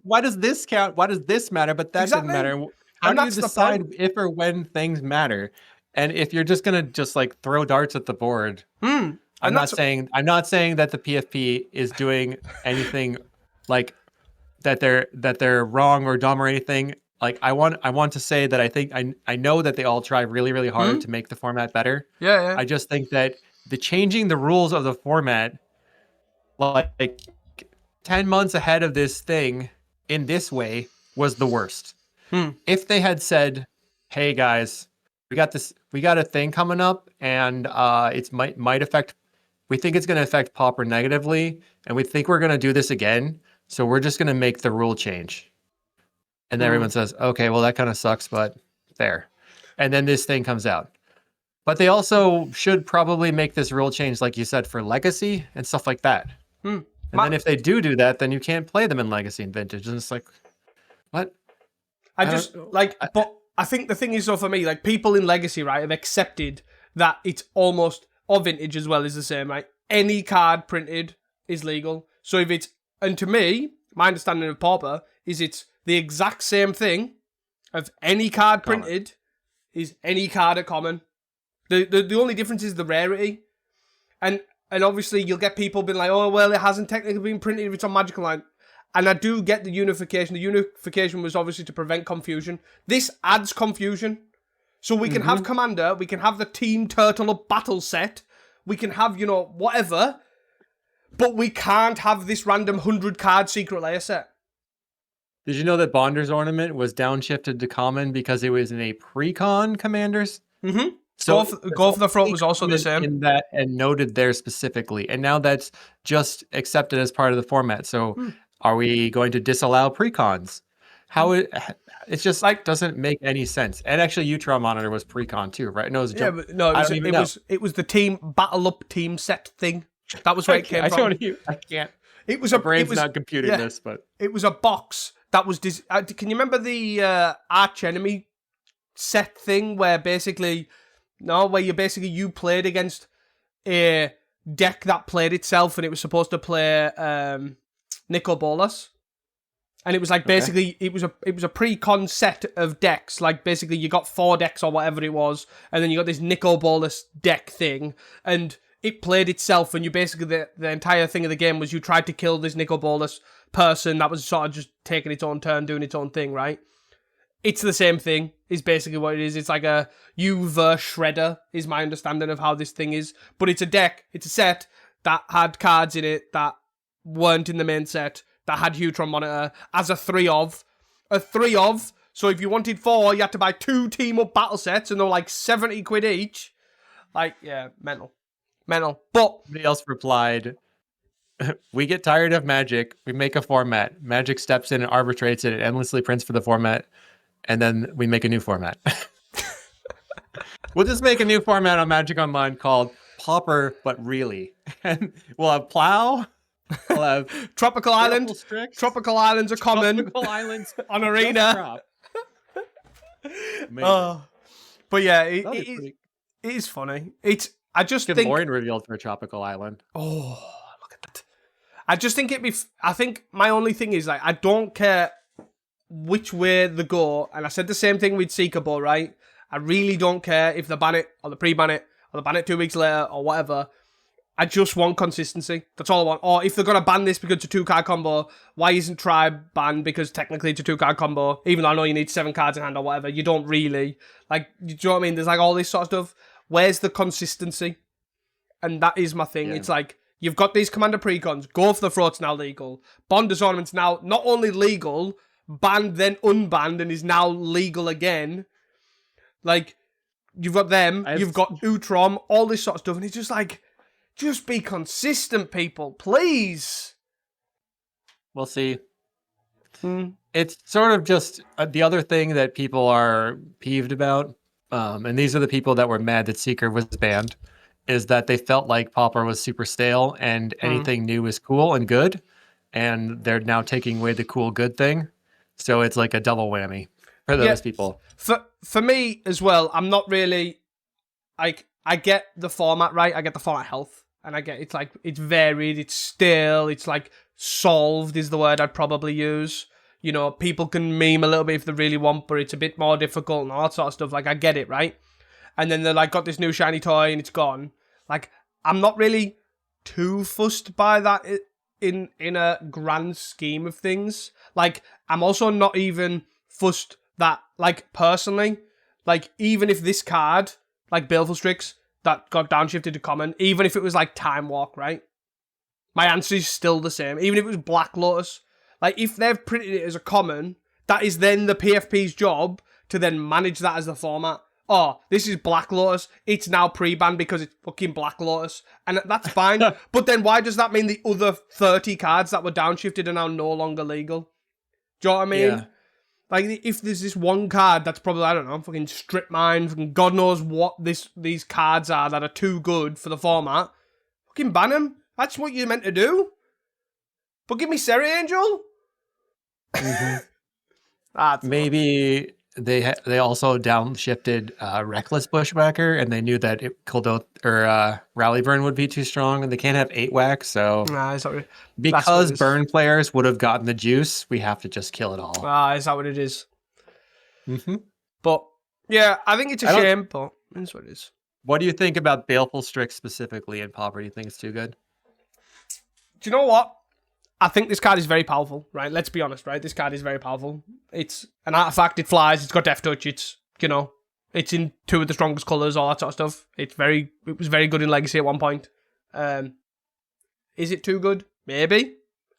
Why does this count? Why does this matter? But that didn't matter. How do you decide if or when things matter? And if you're just gonna like throw darts at the board, I'm not saying that the PFP is doing anything like that they're wrong or dumb or anything. Like I want to say that I know that they all try really, really hard to make the format better. Yeah. I just think that the changing the rules of the format like 10 months ahead of this thing in this way was the worst. If they had said, hey guys, we got a thing coming up and it might affect, we think it's going to affect Pauper negatively and we think we're going to do this again. So we're just going to make the rule change. And then everyone says, okay, well that kind of sucks, but there. And then this thing comes out. But they also should probably make this rule change, like you said, for Legacy and stuff like that. And then if they do that, then you can't play them in Legacy and Vintage. And it's like, what? But I think the thing is, though, for me, like, people in Legacy, right, have accepted that it's almost, or Vintage as well, is the same, right? Any card printed is legal. So if it's, and to me, my understanding of Pauper is it's the exact same thing of any card printed is any card at common. The only difference is the rarity. And obviously you'll get people being like, oh, well, it hasn't technically been printed if it's on Magic Online. And I do get the unification. The unification was obviously to prevent confusion. This adds confusion. So we can have Commander, we can have the Team Turtle Up battle set, we can have, whatever, but we can't have this random 100-card secret layer set. Did you know that Bonder's Ornament was downshifted to common because it was in a pre-con Commanders? So Go for the Throat was also the same. In that and noted there specifically. And now that's just accepted as part of the format. So are we going to disallow pre-cons? It's just like doesn't make any sense. And actually Utron Monitor was pre-con too, right? No, it was it was the Team Battle Up team set thing. That was where it came from. I can't. It was my brain's not computing this, but it was a box that was. Can you remember the Arch Enemy set thing where you played against a deck that played itself and it was supposed to play Nicol Bolas, and it was like basically it was a pre-con set of decks. Like basically you got 4 decks or whatever it was, and then you got this Nicol Bolas deck thing, and it played itself, and you basically, the entire thing of the game was you tried to kill this Nicol Bolas person that was sort of just taking its own turn, doing its own thing, right? It's the same thing, is basically what it is. It's like a you versus Shredder, is my understanding of how this thing is. But it's a deck, it's a set that had cards in it that weren't in the main set, that had Hutron Monitor as a 3 of. So if you wanted 4, you had to buy 2 team-up battle sets, and they're like 70 quid each. Like, yeah, mental. But somebody else replied, we get tired of Magic, we make a format. Magic steps in and arbitrates it and endlessly prints for the format, and then we make a new format. We'll just make a new format on Magic Online called Pauper, but really. And we'll have Plow, we'll have Tropical Island. Strix, Tropical Islands are common. Tropical Islands on Arena. But yeah, it is funny. I just think Lauren revealed for a Tropical Island. Oh, look at that! I just think I think my only thing is, like, I don't care which way they go, and I said the same thing with Seeker Ball, right? I really don't care if they ban it or they pre-ban it or they ban it 2 weeks later or whatever. I just want consistency. That's all I want. Or if they're going to ban this because it's a 2-card combo, why isn't Tribe banned because technically it's a 2-card combo? Even though I know you need 7 cards in hand or whatever, you don't really. Like, do you know what I mean? There's like all this sort of stuff. Where's the consistency? And that is my thing. Yeah. It's like, you've got these Commander Precons. Go for the Throat's now legal. Bonders Ornament's now not only legal, banned then unbanned, and is now legal again. Like, you've got them, you've got Utrom, all this sort of stuff, and it's just like, just be consistent, people, please. We'll see. It's sort of just the other thing that people are peeved about, and these are the people that were mad that Seeker was banned, is that they felt like Pauper was super stale and anything new is cool and good, and they're now taking away the cool good thing. So it's like a double whammy for those people. For me as well, I'm not really, like, I get the format, right? I get the format health, and I get it's like, it's varied, it's still, it's like solved is the word I'd probably use. You know, people can meme a little bit if they really want, but it's a bit more difficult and all that sort of stuff. Like, I get it, right? And then they're like, got this new shiny toy and it's gone. Like, I'm not really too fussed by that in a grand scheme of things. Like, I'm also not even fussed that, like, personally, like, even if this card, like Baleful Strix, that got downshifted to common, even if it was like Time Walk, right? My answer is still the same. Even if it was Black Lotus, like, if they've printed it as a common, that is then the PFP's job to then manage that as the format. Oh, this is Black Lotus. It's now pre-banned because it's fucking Black Lotus. And that's fine. But then why does that mean the other 30 cards that were downshifted are now no longer legal? Do you know what I mean? Yeah. Like, if there's this one card that's probably, I don't know, fucking Strip Mine, fucking God knows what these cards are that are too good for the format, fucking ban them. That's what you're meant to do. But give me Seri Angel. Maybe they also downshifted Reckless Bushwhacker, and they knew that Rally Burn would be too strong, and they can't have 8 whack. So because burn players would have gotten the juice, we have to just kill it all. Is that what it is? But yeah, I think it's a shame, but that's what it is. What do you think about Baleful Strix specifically in Pauper? Do you think it's too good? Do you know what? I think this card is very powerful, right? Let's be honest, right? This card is very powerful. It's an artifact, it flies, it's got Death Touch, it's, you know, it's in 2 of the strongest colours, all that sort of stuff. It was very good in Legacy at one point. Is it too good? Maybe.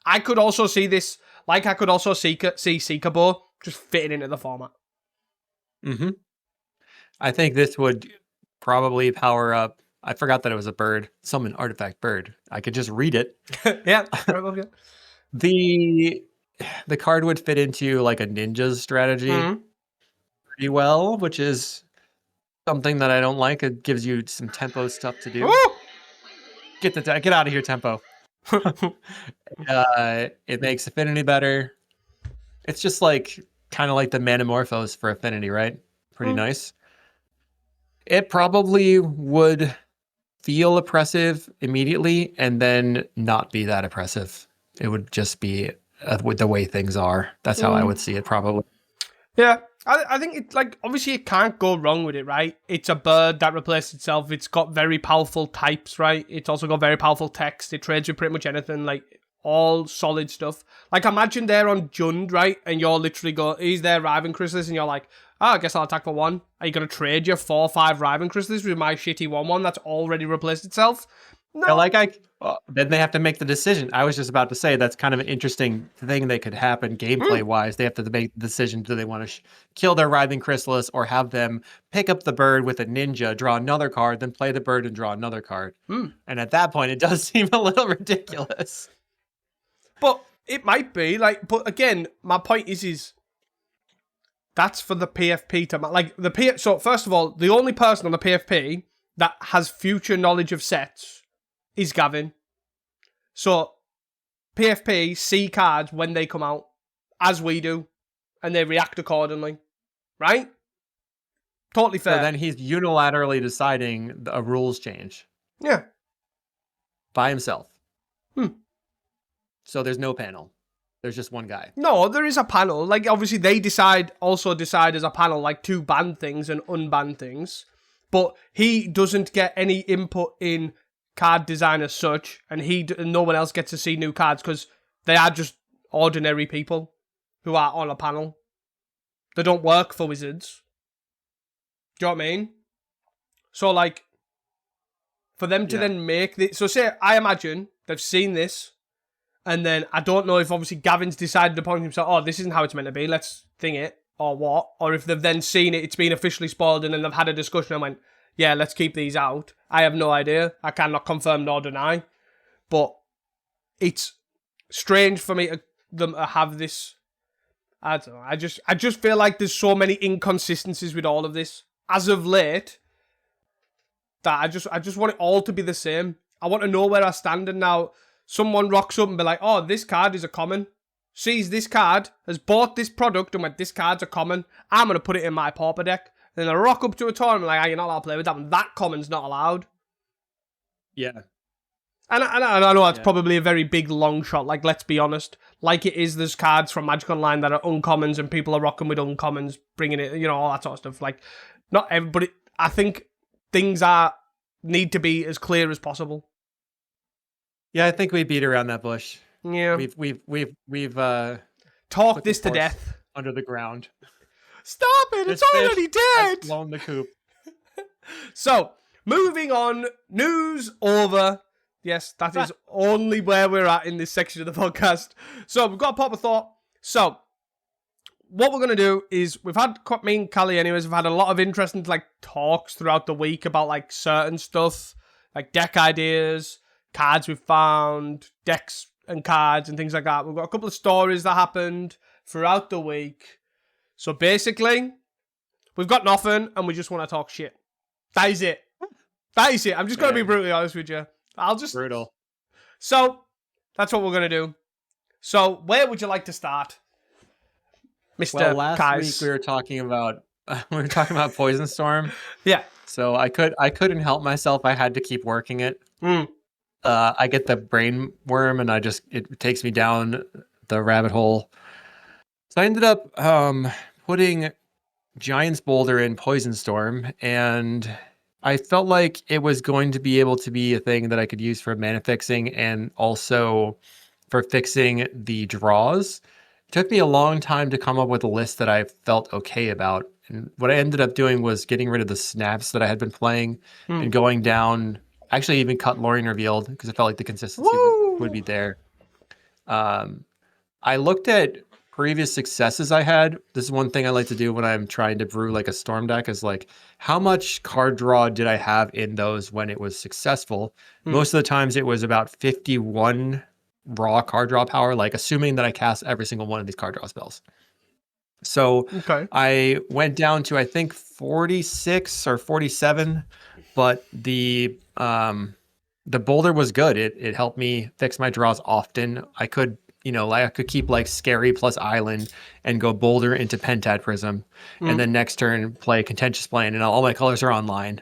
I could also see this, like I could also see Seeker Bow just fitting into the format. I think this would probably power up. I forgot that it was a bird. Summon artifact bird. I could just read it. Yeah. The card would fit into like a ninja's strategy pretty well, which is something that I don't like. It gives you some tempo stuff to do. Woo! Get out of here, tempo. It makes affinity better. It's just like kind of like the Manamorphose for affinity, right? Pretty nice. It probably would feel oppressive immediately and then not be that oppressive. It would just be with the way things are. That's how I would see it probably. Yeah, I think it's like, obviously you can't go wrong with it, right? It's a bird that replaced itself. It's got very powerful types, right? It's also got very powerful text. It trades with pretty much anything, like all solid stuff. Like, imagine they're on Jund, right? And you're literally he's there Riven Chrysalis, and you're like, I guess I'll attack for 1. Are you going to trade your 4 or 5 Riven Chrysalis with my shitty 1/1 that's already replaced itself? No. Then they have to make the decision. I was just about to say that's kind of an interesting thing that could happen gameplay-wise. They have to make the decision, do they want to kill their Riven Chrysalis or have them pick up the bird with a ninja, draw another card, then play the bird and draw another card. And at that point, it does seem a little ridiculous. But it might be, like, but again, my point is that's for the PFP to, like, so first of all, the only person on the PFP that has future knowledge of sets is Gavin. So PFP see cards when they come out, as we do, and they react accordingly, right? Totally fair. So then he's unilaterally deciding a rules change. Yeah. By himself. So there's no panel. There's just one guy. No, there is a panel. Like, obviously, they also decide as a panel, like, to ban things and unban things. But he doesn't get any input in card design as such, and no one else gets to see new cards because they are just ordinary people who are on a panel. They don't work for Wizards. Do you know what I mean? So, like, for them to then make this... So, say, I imagine they've seen this, and then I don't know if, obviously, Gavin's decided upon himself, oh, this isn't how it's meant to be, let's thing it, or what. Or if they've then seen it, it's been officially spoiled, and then they've had a discussion and went, yeah, let's keep these out. I have no idea. I cannot confirm nor deny. But it's strange for them to have this... I don't know. I just feel like there's so many inconsistencies with all of this. As of late... that I just want it all to be the same. I want to know where I stand, and now someone rocks up and be like, oh, this card is a common. Sees this card, has bought this product and went, this card's a common. I'm going to put it in my Pauper deck. Then I rock up to a tournament like, oh, you're not allowed to play with that one. That common's not allowed. Yeah. And I know that's probably a very big long shot. Like, let's be honest. Like it is, there's cards from Magic Online that are uncommons and people are rocking with uncommons, bringing it, you know, all that sort of stuff. Like, not everybody... I think... things need to be as clear as possible. Yeah, I think we beat around that bush. Yeah, we've talked this to death under the ground. Stop it! It's already dead. Blown the coop. So, moving on. News over. Yes, that is only where we're at in this section of the podcast. So we've got a pop of thought. So, what we're going to do is, we've had, me and Callie anyways, we've had a lot of interesting like talks throughout the week about like certain stuff, like deck ideas, cards we've found, decks and cards and things like that. We've got a couple of stories that happened throughout the week. So basically, we've got nothing and we just want to talk shit. That is it. That is it. I'm just going to be brutally honest with you. Brutal. So, that's what we're going to do. So, where would you like to start? Mr. Well, last Kais. week we were talking about Poison Storm. Yeah. So I couldn't help myself. I had to keep working it. I get the brain worm, and it takes me down the rabbit hole. So I ended up putting Giant's Boulder in Poison Storm, and I felt like it was going to be able to be a thing that I could use for mana fixing and also for fixing the draws. It took me a long time to come up with a list that I felt okay about. And what I ended up doing was getting rid of the snaps that I had been playing and going down, actually even cut Lorien Revealed because I felt like the consistency would be there. I looked at previous successes I had. This is one thing I like to do when I'm trying to brew like a Storm deck is like, how much card draw did I have in those when it was successful? Most of the times it was about 51 raw card draw power, like assuming that I cast every single one of these card draw spells. So I went down to, I think, 46 or 47, but the Boulder was good. It helped me fix my draws often. I could, I could keep like Scary plus Island and go Boulder into Pentad Prism, and then next turn play Contentious Plane, and all my colors are online.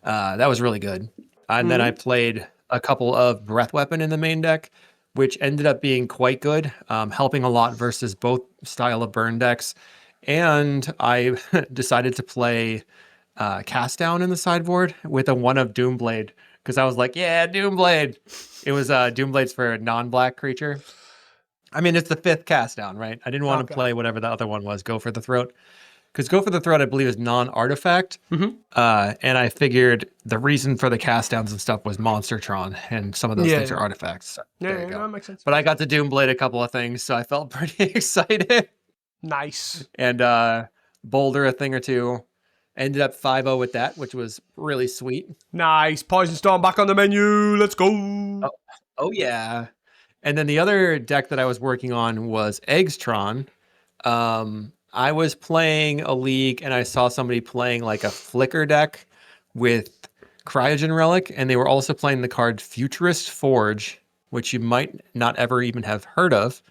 That was really good. And then I played a couple of Breath Weapon in the main deck, which ended up being quite good, helping a lot versus both style of burn decks. And I decided to play Cast Down in the sideboard with a one of Doomblade, because I was like, yeah, Doomblade. It was Doomblade's for a non-black creature. I mean, it's the 5th Cast Down, right? I didn't want to play whatever the other one was, Go for the Throat. Because Go for the Throat, I believe, is non-artifact. And I figured the reason for the cast downs and stuff was Monstertron, and some of those things are artifacts. So there you go. That makes sense. But I got to Doomblade a couple of things, so I felt pretty excited. Nice. And Boulder a thing or two. Ended up 5-0 with that, which was really sweet. Nice. Poison Storm back on the menu. Let's go. Oh yeah. And then the other deck that I was working on was Eggstron. I was playing a league and I saw somebody playing like a Flicker deck with Cryogen Relic, and they were also playing the card Futurist Forge, which you might not ever even have heard of.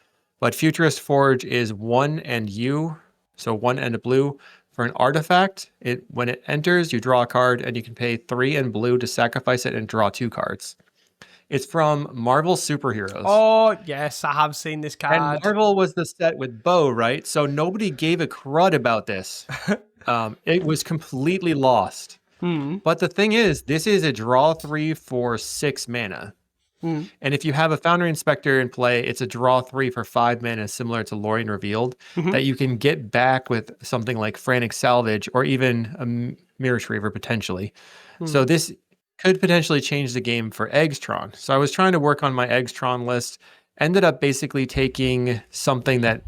But Futurist Forge is 1 and U, so 1 and a blue. For an artifact, when it enters, you draw a card and you can pay 3 and blue to sacrifice it and draw 2 cards. It's from Marvel Superheroes. Oh, yes, I have seen this card. And Marvel was the set with Bo, right? So nobody gave a crud about this. It was completely lost. But the thing is, this is a draw 3 for 6 mana. And if you have a Foundry Inspector in play, it's a draw 3 for 5 mana, similar to Lorien Revealed, that you can get back with something like Frantic Salvage or even a Mirror Retriever potentially. So this could potentially change the game for Eggstron. So I was trying to work on my Eggstron list, ended up basically taking something that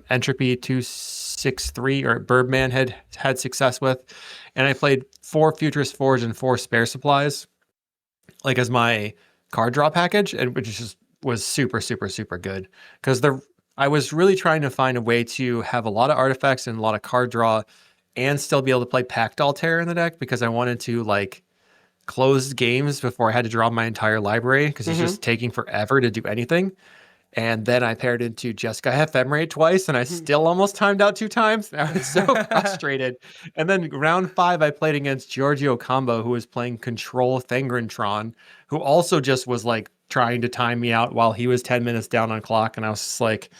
Entropy 263 or Birdman had success with, and I played 4 Futurist Forge and 4 Spare Supplies, like as my card draw package, and which just was super, super, super good because I was really trying to find a way to have a lot of artifacts and a lot of card draw and still be able to play Pact Altair in the deck because I wanted to like close games before I had to draw my entire library because it's just taking forever to do anything. And then I paired into Jessica Ephemerate twice, and I still almost timed out 2 times. I was so frustrated. And then round 5, I played against Giorgio Combo, who was playing Control Thengrintron, who also just was like trying to time me out while he was 10 minutes down on clock. And I was just like,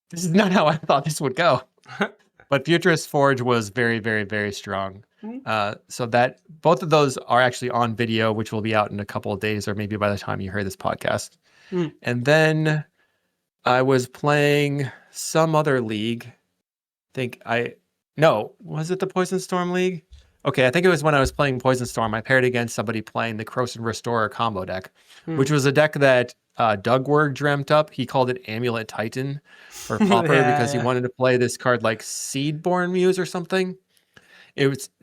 this is not how I thought this would go. But Futurist Forge was very, very, very strong. So that both of those are actually on video, which will be out in a couple of days, or maybe by the time you hear this podcast. And then I was playing some other league. Was it the Poison Storm League? Okay, I think it was when I was playing Poison Storm. I paired against somebody playing the Corrosive Restorer combo deck, which was a deck that Dougwerg dreamt up. He called it Amulet Titan for Pauper because he wanted to play this card like Seedborn Muse or something.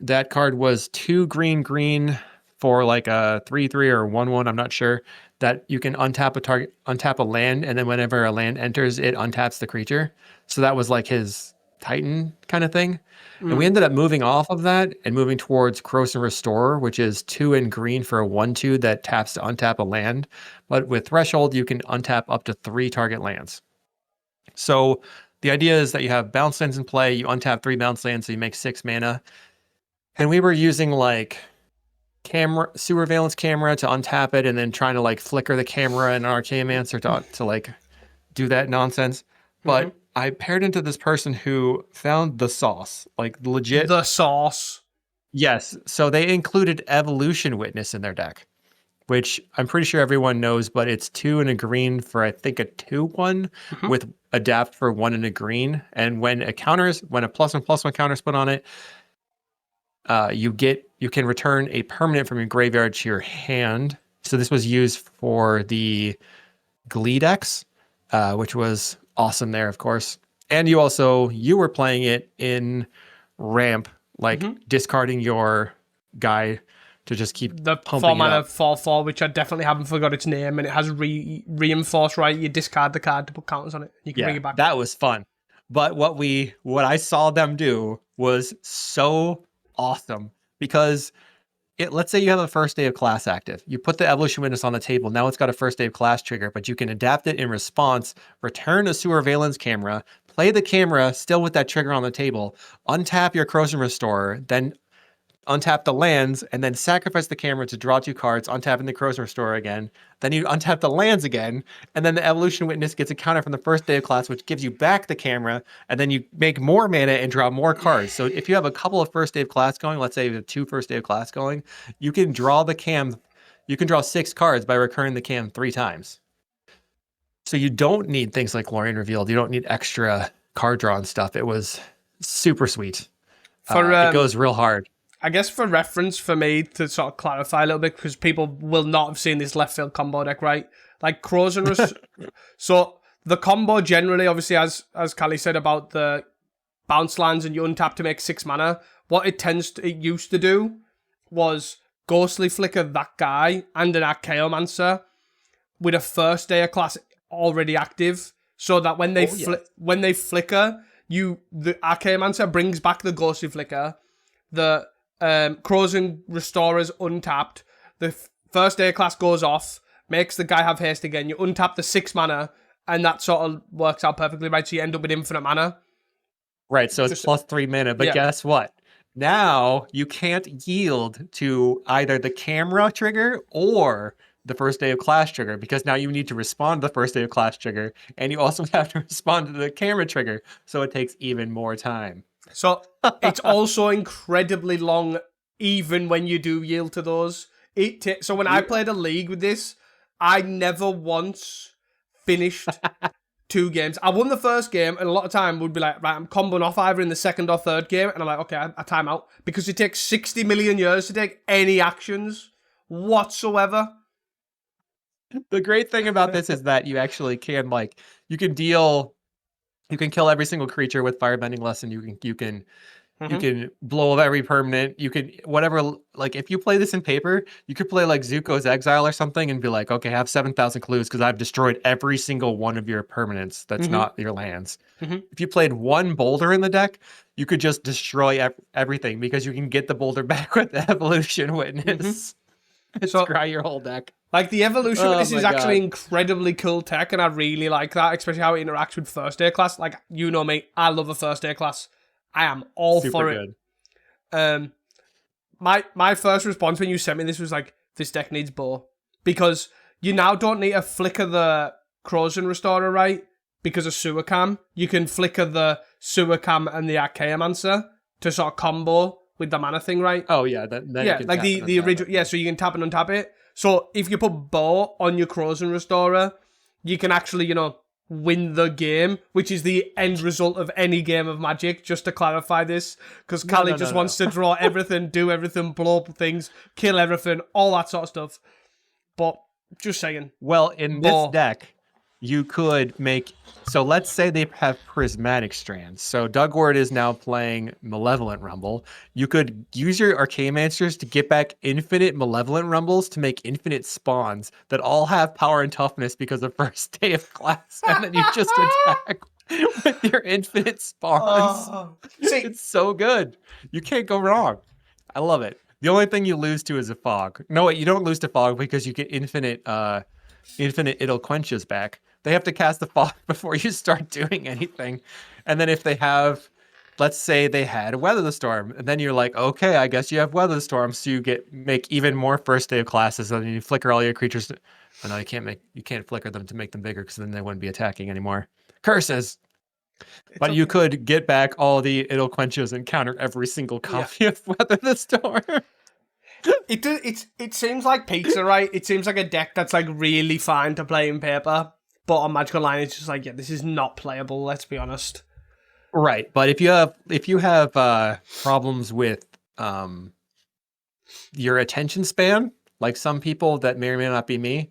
That card was 2 green for like a 3/3 or 1/1, I'm not sure, that you can untap a land, and then whenever a land enters, it untaps the creature. So that was like his Titan kind of thing. And we ended up moving off of that and moving towards Corrosive Restorer, which is 2 in green for a 1/2 that taps to untap a land. But with Threshold, you can untap up to 3 target lands. So the idea is that you have bounce lands in play, you untap 3 bounce lands, so you make 6 mana. And we were using like sewer valence camera to untap it, and then trying to like flicker the camera and Archaeomancer to like do that nonsense. But I paired into this person who found the sauce, like legit. The sauce. Yes. So they included Evolution Witness in their deck, which I'm pretty sure everyone knows, but it's 2 and a green for I think a 2/1 with adapt for 1 and a green. And when a +1/+1 counter is put on it, you can return a permanent from your graveyard to your hand. So this was used for the Glee decks, which was awesome there, of course. And you were playing it in ramp, like discarding your guy to just keep the pumping 4 mana it up. 4/4, which I definitely haven't forgot its name, and it has reinforce, right? You discard the card to put counters on it. You can bring it back. That was fun. But what I saw them do was so awesome, because let's say you have a first day of class active. You put the Evolution Witness on the table. Now it's got a first day of class trigger, but you can adapt it in response, return a Sewer Valence camera, play the camera still with that trigger on the table, untap your Corrosion Restorer, then untap the lands, and then sacrifice the camera to draw 2 cards, untapping the Corrosion Restorer again. Then you untap the lands again, and then the Evolution Witness gets a counter from the first day of class, which gives you back the camera, and then you make more mana and draw more cards. So if you have a couple of first day of class going, let's say you have 2 first day of class going, you can draw 6 cards by recurring the cam 3 times. So you don't need things like Lorien Revealed. You don't need extra card draw and stuff. It was super sweet. It goes real hard. I guess for reference, for me to sort of clarify a little bit, because people will not have seen this left field combo deck, right? Like so the combo generally, obviously, as Callie said about the bounce lands and you untap to make 6 mana, what it used to do was Ghostly Flicker that guy and an Archaeomancer with a first day of class already active, so that when they flicker, the Archaeomancer brings back the Ghostly Flicker, the Corrosion Restorer's untapped, the first day of class goes off, makes the guy have haste again, you untap the 6 mana, and that sort of works out perfectly, right? So you end up with infinite mana. Right, so it's plus 3 mana, but guess what? Now you can't yield to either the camera trigger or the first day of class trigger, because now you need to respond to the first day of class trigger, and you also have to respond to the camera trigger, so it takes even more time. So it's also incredibly long even when you do yield to those. So when I played a league with this, I never once finished 2 games. I won the first game, and a lot of time would be like, right, I'm comboing off either in the second or third game, and I'm like, okay, I time out. Because it takes 60 million years to take any actions whatsoever. The great thing about this is that you actually can, like, you can kill every single creature with Firebending Lesson. You can blow up every permanent. You can, whatever, like, if you play this in paper, you could play like Zuko's Exile or something and be like, okay, I have 7,000 clues because I've destroyed every single one of your permanents that's not your lands. If you played one boulder in the deck, you could just destroy everything because you can get the boulder back with the Evolution Witness. And scry your whole deck. Like, the Evolution Witness is actually incredibly cool tech, and I really like that, especially how it interacts with first aid class. Like, you know me, I love a first aid class. I am all for it. Good. My first response when you sent me this was like, this deck needs bow. Because you now don't need to flicker the Corrosion Restorer, right? Because of Sewer Cam. You can flicker the Sewer Cam and the Archaeomancer to sort of combo with the mana thing, right? Oh, yeah. Then yeah, like the original. Yeah, so you can tap and untap it. So if you put bow on your Corrosion Restorer, you can actually, win the game, which is the end result of any game of Magic, just to clarify this, because Callie just wants to draw everything, do everything, blow up things, kill everything, all that sort of stuff. But, just saying. Well, in this deck, you could make... So let's say they have Prismatic Strands. So Dugward is now playing Malevolent Rumble. You could use your Archaeomancers to get back infinite Malevolent Rumbles to make infinite spawns that all have power and toughness because of first day of class. And then you just attack with your infinite spawns. It's so good. You can't go wrong. I love it. The only thing you lose to is a fog. No, wait, you don't lose to fog because you get infinite It'll Quenches back. They have to cast the fog before you start doing anything. And then if they have, let's say they had a Weather the Storm, and then you're like, okay, I guess you have Weather the Storm, so you make even more first day of classes, and then you flicker all your creatures. Oh no, you can't flicker them to make them bigger because then they wouldn't be attacking anymore. Curses. But you could get back all the It'll Quenches and counter every single copy of Weather the Storm. It seems like pizza, right? It seems like a deck that's like really fine to play in paper, but on Magic Online it's just like, yeah, this is not playable. Let's be honest. Right, but if you have problems with your attention span, like some people that may or may not be me,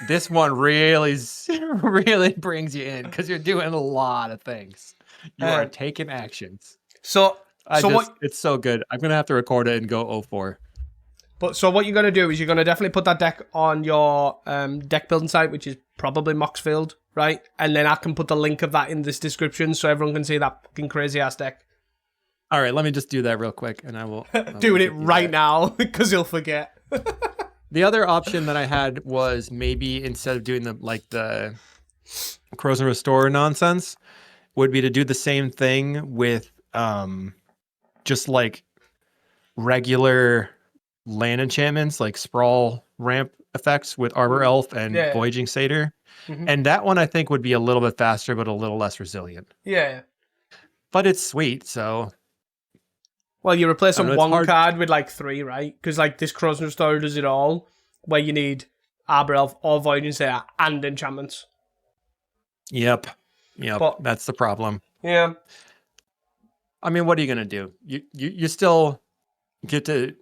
this one really brings you in because you're doing a lot of things. You are taking actions. It's so good. I'm gonna have to record it and go 0-4. So what you're going to do is you're going to definitely put that deck on your deck building site, which is probably Moxfield, right? And then I can put the link of that in this description so everyone can see that fucking crazy-ass deck. All right, let me just do that real quick, and I will... Doing it right now, because you'll forget. The other option that I had was maybe instead of doing the Corrosion Restorer nonsense, would be to do the same thing with just like regular land enchantments, like Sprawl ramp effects with Arbor Elf and Voyaging Satyr. And that one I think would be a little bit faster, but a little less resilient. Yeah. But it's sweet, so... Well, you replace one card with like 3, right? Because like this Corrosion Restorer does it all, where you need Arbor Elf or Voyaging Satyr and enchantments. Yep. But, that's the problem. Yeah. I mean, what are you going to do? You still get to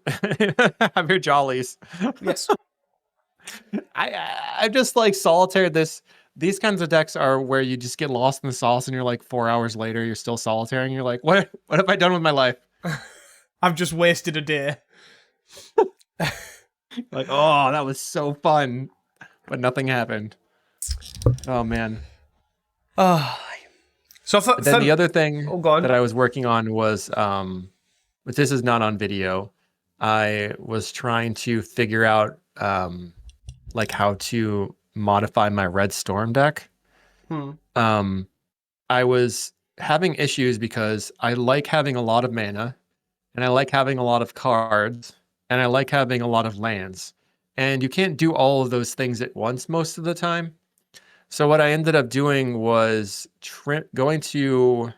have your jollies. Yes. I just like Solitaire. These kinds of decks are where you just get lost in the sauce and you're like 4 hours later, you're still Solitaire and you're like, what have I done with my life? I've just wasted a day. Like, oh, that was so fun. But nothing happened. Oh, man. So then the other thing that I was working on was, but this is not on video. I was trying to figure out like how to modify my Red Storm deck. I was having issues because I like having a lot of mana, and I like having a lot of cards, and I like having a lot of lands. And you can't do all of those things at once most of the time. So what I ended up doing was going to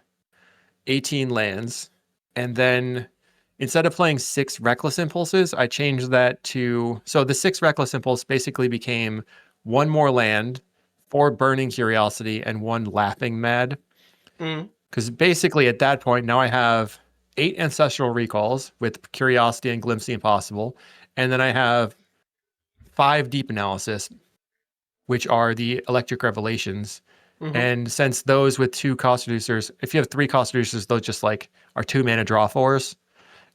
18 lands and then instead of playing 6 Reckless Impulses, I changed that to... So the 6 Reckless Impulse basically became 1 more land, 4 Burning Curiosity, and 1 Laughing Mad. Because basically at that point, now I have 8 Ancestral Recalls with Curiosity and Glimpse the Impossible. And then I have 5 Deep Analysis, which are the Electric Revelations. And since those with 2 cost reducers, if you have 3 cost reducers, those just like are 2 mana draw 4s.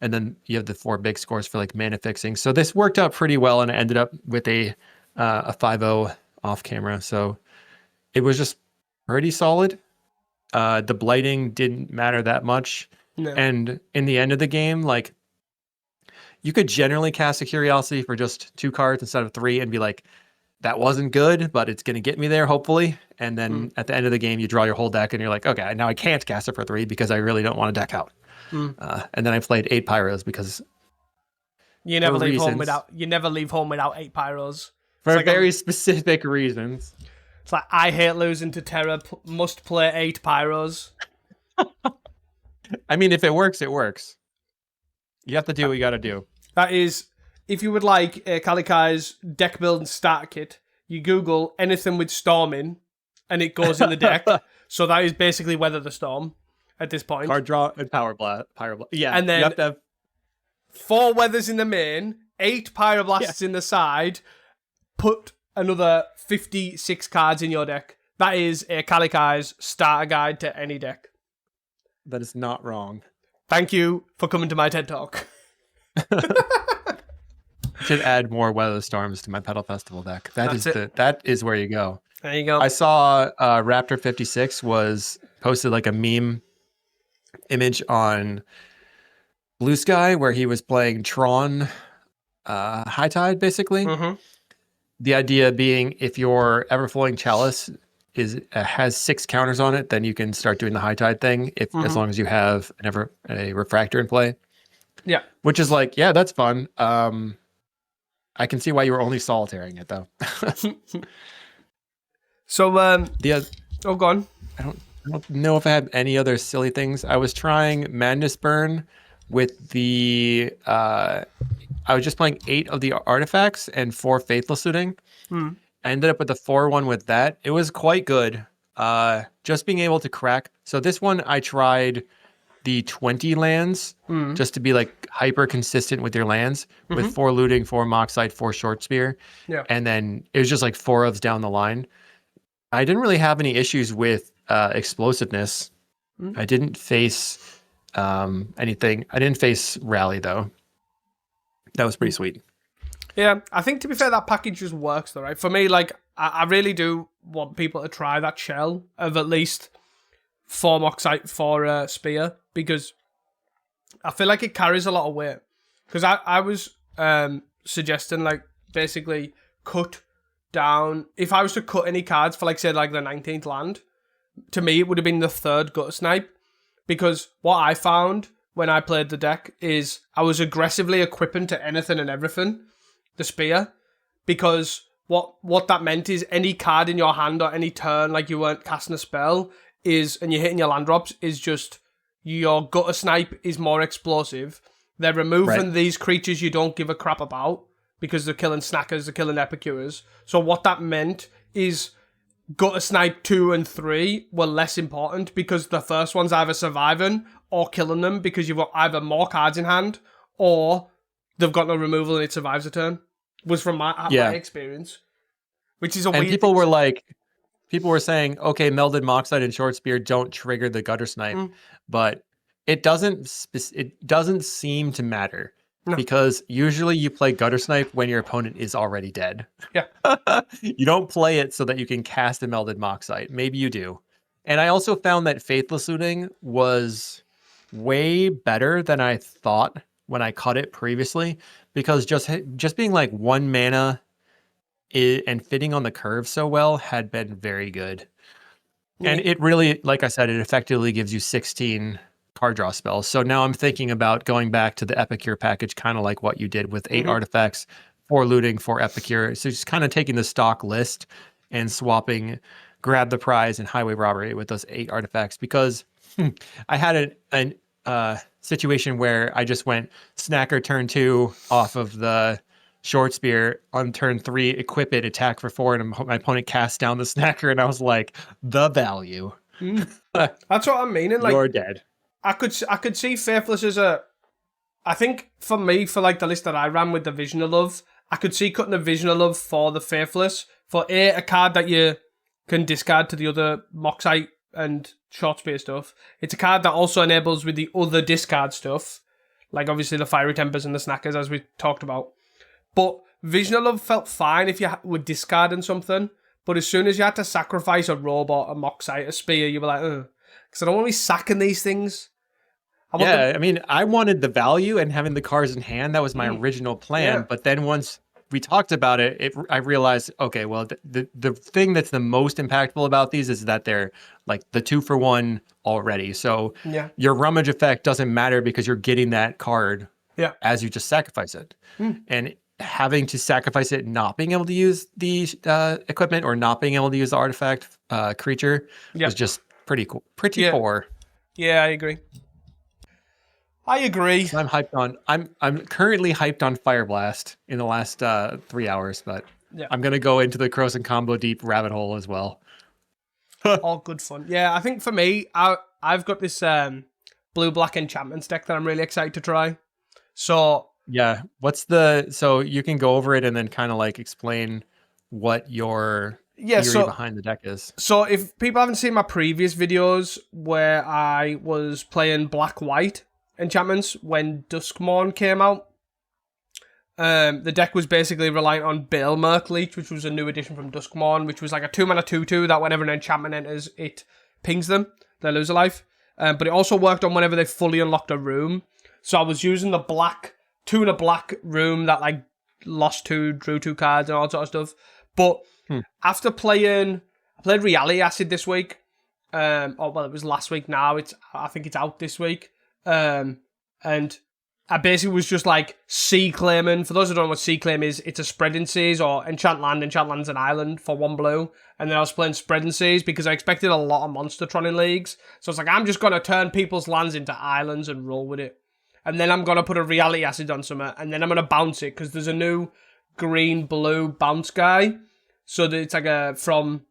And then you have the 4 big scores for like mana fixing. So this worked out pretty well, and I ended up with a 5-0 off camera. So it was just pretty solid. The blighting didn't matter that much. No. And in the end of the game, like, you could generally cast a Curiosity for just 2 cards instead of 3 and be like, that wasn't good, but it's going to get me there, hopefully. And then at the end of the game, you draw your whole deck and you're like, okay, now I can't cast it for 3 because I really don't want to deck out. And then I played 8 Pyros because you never leave home without 8 Pyros. For like very specific reasons. It's like, I hate losing to Terra, must play 8 Pyros. I mean, if it works, it works. You have to do what you got to do. That is, if you would like Kalikai's deck building starter kit, you Google anything with storming, and it goes in the deck. So that is basically Weather the Storm at this point. Card draw and Power Blast. Yeah, and then you have to have 4 Weathers in the main, 8 Pyroblasts in the side, put another 56 cards in your deck. That is a Kalikai's starter guide to any deck. That is not wrong. Thank you for coming to my TED Talk. Should add more Weather Storms to my Pedal Festival deck. That is where you go. There you go. I saw Raptor56 was posted like a meme image on Blue Sky where he was playing Tron High Tide, basically. The idea being, if your Everflowing Chalice has 6 counters on it, then you can start doing the High Tide thing as long as you have a Refractor in play. Yeah. Which is like, yeah, that's fun. I can see why you were only solitaring it, though. So, oh, go on. I don't know if I have any other silly things. I was trying Madness Burn with the... I was just playing 8 of the artifacts and 4 Faithless Looting. I ended up with the 4-1 with that. It was quite good. Just being able to crack. So this one, I tried the 20 lands just to be like hyper consistent with your lands with 4 Looting, 4 Moxite, 4 Short Spear. Yeah. And then it was just like 4 ofs down the line. I didn't really have any issues with explosiveness. I didn't face anything. I didn't face Rally, though. That was pretty sweet. Yeah, I think, to be fair, that package just works, though, right? For me, like, I really do want people to try that shell of at least 4 Moxite, 4 Spear, because I feel like it carries a lot of weight. Because I was suggesting, like, basically cut down... If I was to cut any cards for, like, say, like, the 19th land, to me, it would have been the 3rd Gutter Snipe. Because what I found when I played the deck is I was aggressively equipping to anything and everything the Spear, because what that meant is any card in your hand or any turn, like you weren't casting a spell, and you're hitting your land drops, is just your Gutter Snipe is more explosive. They're removing these creatures you don't give a crap about because they're killing snackers, they're killing epicures. So what that meant is Gutter Snipe 2 and 3 were less important because the first one's either surviving or killing them because you've got either more cards in hand or they've got no removal and it survives a turn. Was from my experience. Which is a weird people were saying, okay, Melded Moxite and Short Spear don't trigger the Gutter Snipe, but it doesn't seem to matter. No. Because usually you play Gutter Snipe when your opponent is already dead. Yeah. You don't play it so that you can cast a Melded Moxite. Maybe you do. And I also found that Faithless Looting was way better than I thought when I cut it previously, because just being like 1 mana and fitting on the curve so well had been very good. Yeah. And it really, like I said, it effectively gives you 16 card draw spells. So now I'm thinking about going back to the Epicure package, kind of like what you did with 8 artifacts, 4 Looting, 4 Epicure. So just kind of taking the stock list and swapping Grab the Prize and Highway Robbery with those 8 artifacts, because I had situation where I just went Snacker turn 2 off of the short spear on turn 3, equip it, attack for 4, and my opponent casts down the Snacker, and I was like, the value. That's what I'm meaning. Like, You're dead. I could see Faithless as I think for me, for like the list that I ran with the Vision of Love, I could see cutting the Vision of Love for the Faithless for a card that you can discard to the other Moxite and short spear stuff. It's a card that also enables with the other discard stuff, like obviously the Fiery Tempers and the Snackers as we talked about. But Vision of Love felt fine if you were discarding something, but as soon as you had to sacrifice a robot, a Moxite, a spear, you were like, ugh, because I don't want to be sacking these things. I mean, I wanted the value and having the cards in hand. That was my original plan. Yeah. But then once we talked about it, I realized, okay, well, the thing that's the most impactful about these is that they're like the 2-for-1 already. So your rummage effect doesn't matter because you're getting that card as you just sacrifice it. And having to sacrifice it, not being able to use the equipment or not being able to use the artifact creature was just pretty cool, pretty poor. Yeah, I agree. So I'm hyped on. I'm currently hyped on Fire Blast in the last 3 hours, but I'm gonna go into the Crows and Combo Deep rabbit hole as well. All good fun. Yeah, I think for me, I've got this blue-black enchantments deck that I'm really excited to try. So yeah, so you can go over it and then kind of like explain what your theory behind the deck is. So if people haven't seen my previous videos where I was playing black-white enchantments when Duskmourn came out, the deck was basically reliant on Balemerk Leech, which was a new addition from Duskmourn, which was like a 2-mana 2/2 that whenever an enchantment enters, it pings them, they lose a life. But it also worked on whenever they fully unlocked a room. So I was using the black 2 black room that like lost 2, drew 2 cards and all that sort of stuff. But after I played Reality Acid this week. It was last week now. I think it's out this week. And I basically was just like sea claiming. For those who don't know what sea claim is, it's a spreading seas or enchant land. Enchant land's an island for 1 blue. And then I was playing spreading seas because I expected a lot of Monstertron in leagues. So it's like, I'm just going to turn people's lands into islands and roll with it. And then I'm going to put a Reality Acid on something. And then I'm going to bounce it because there's a new green-blue bounce guy. So that it's like from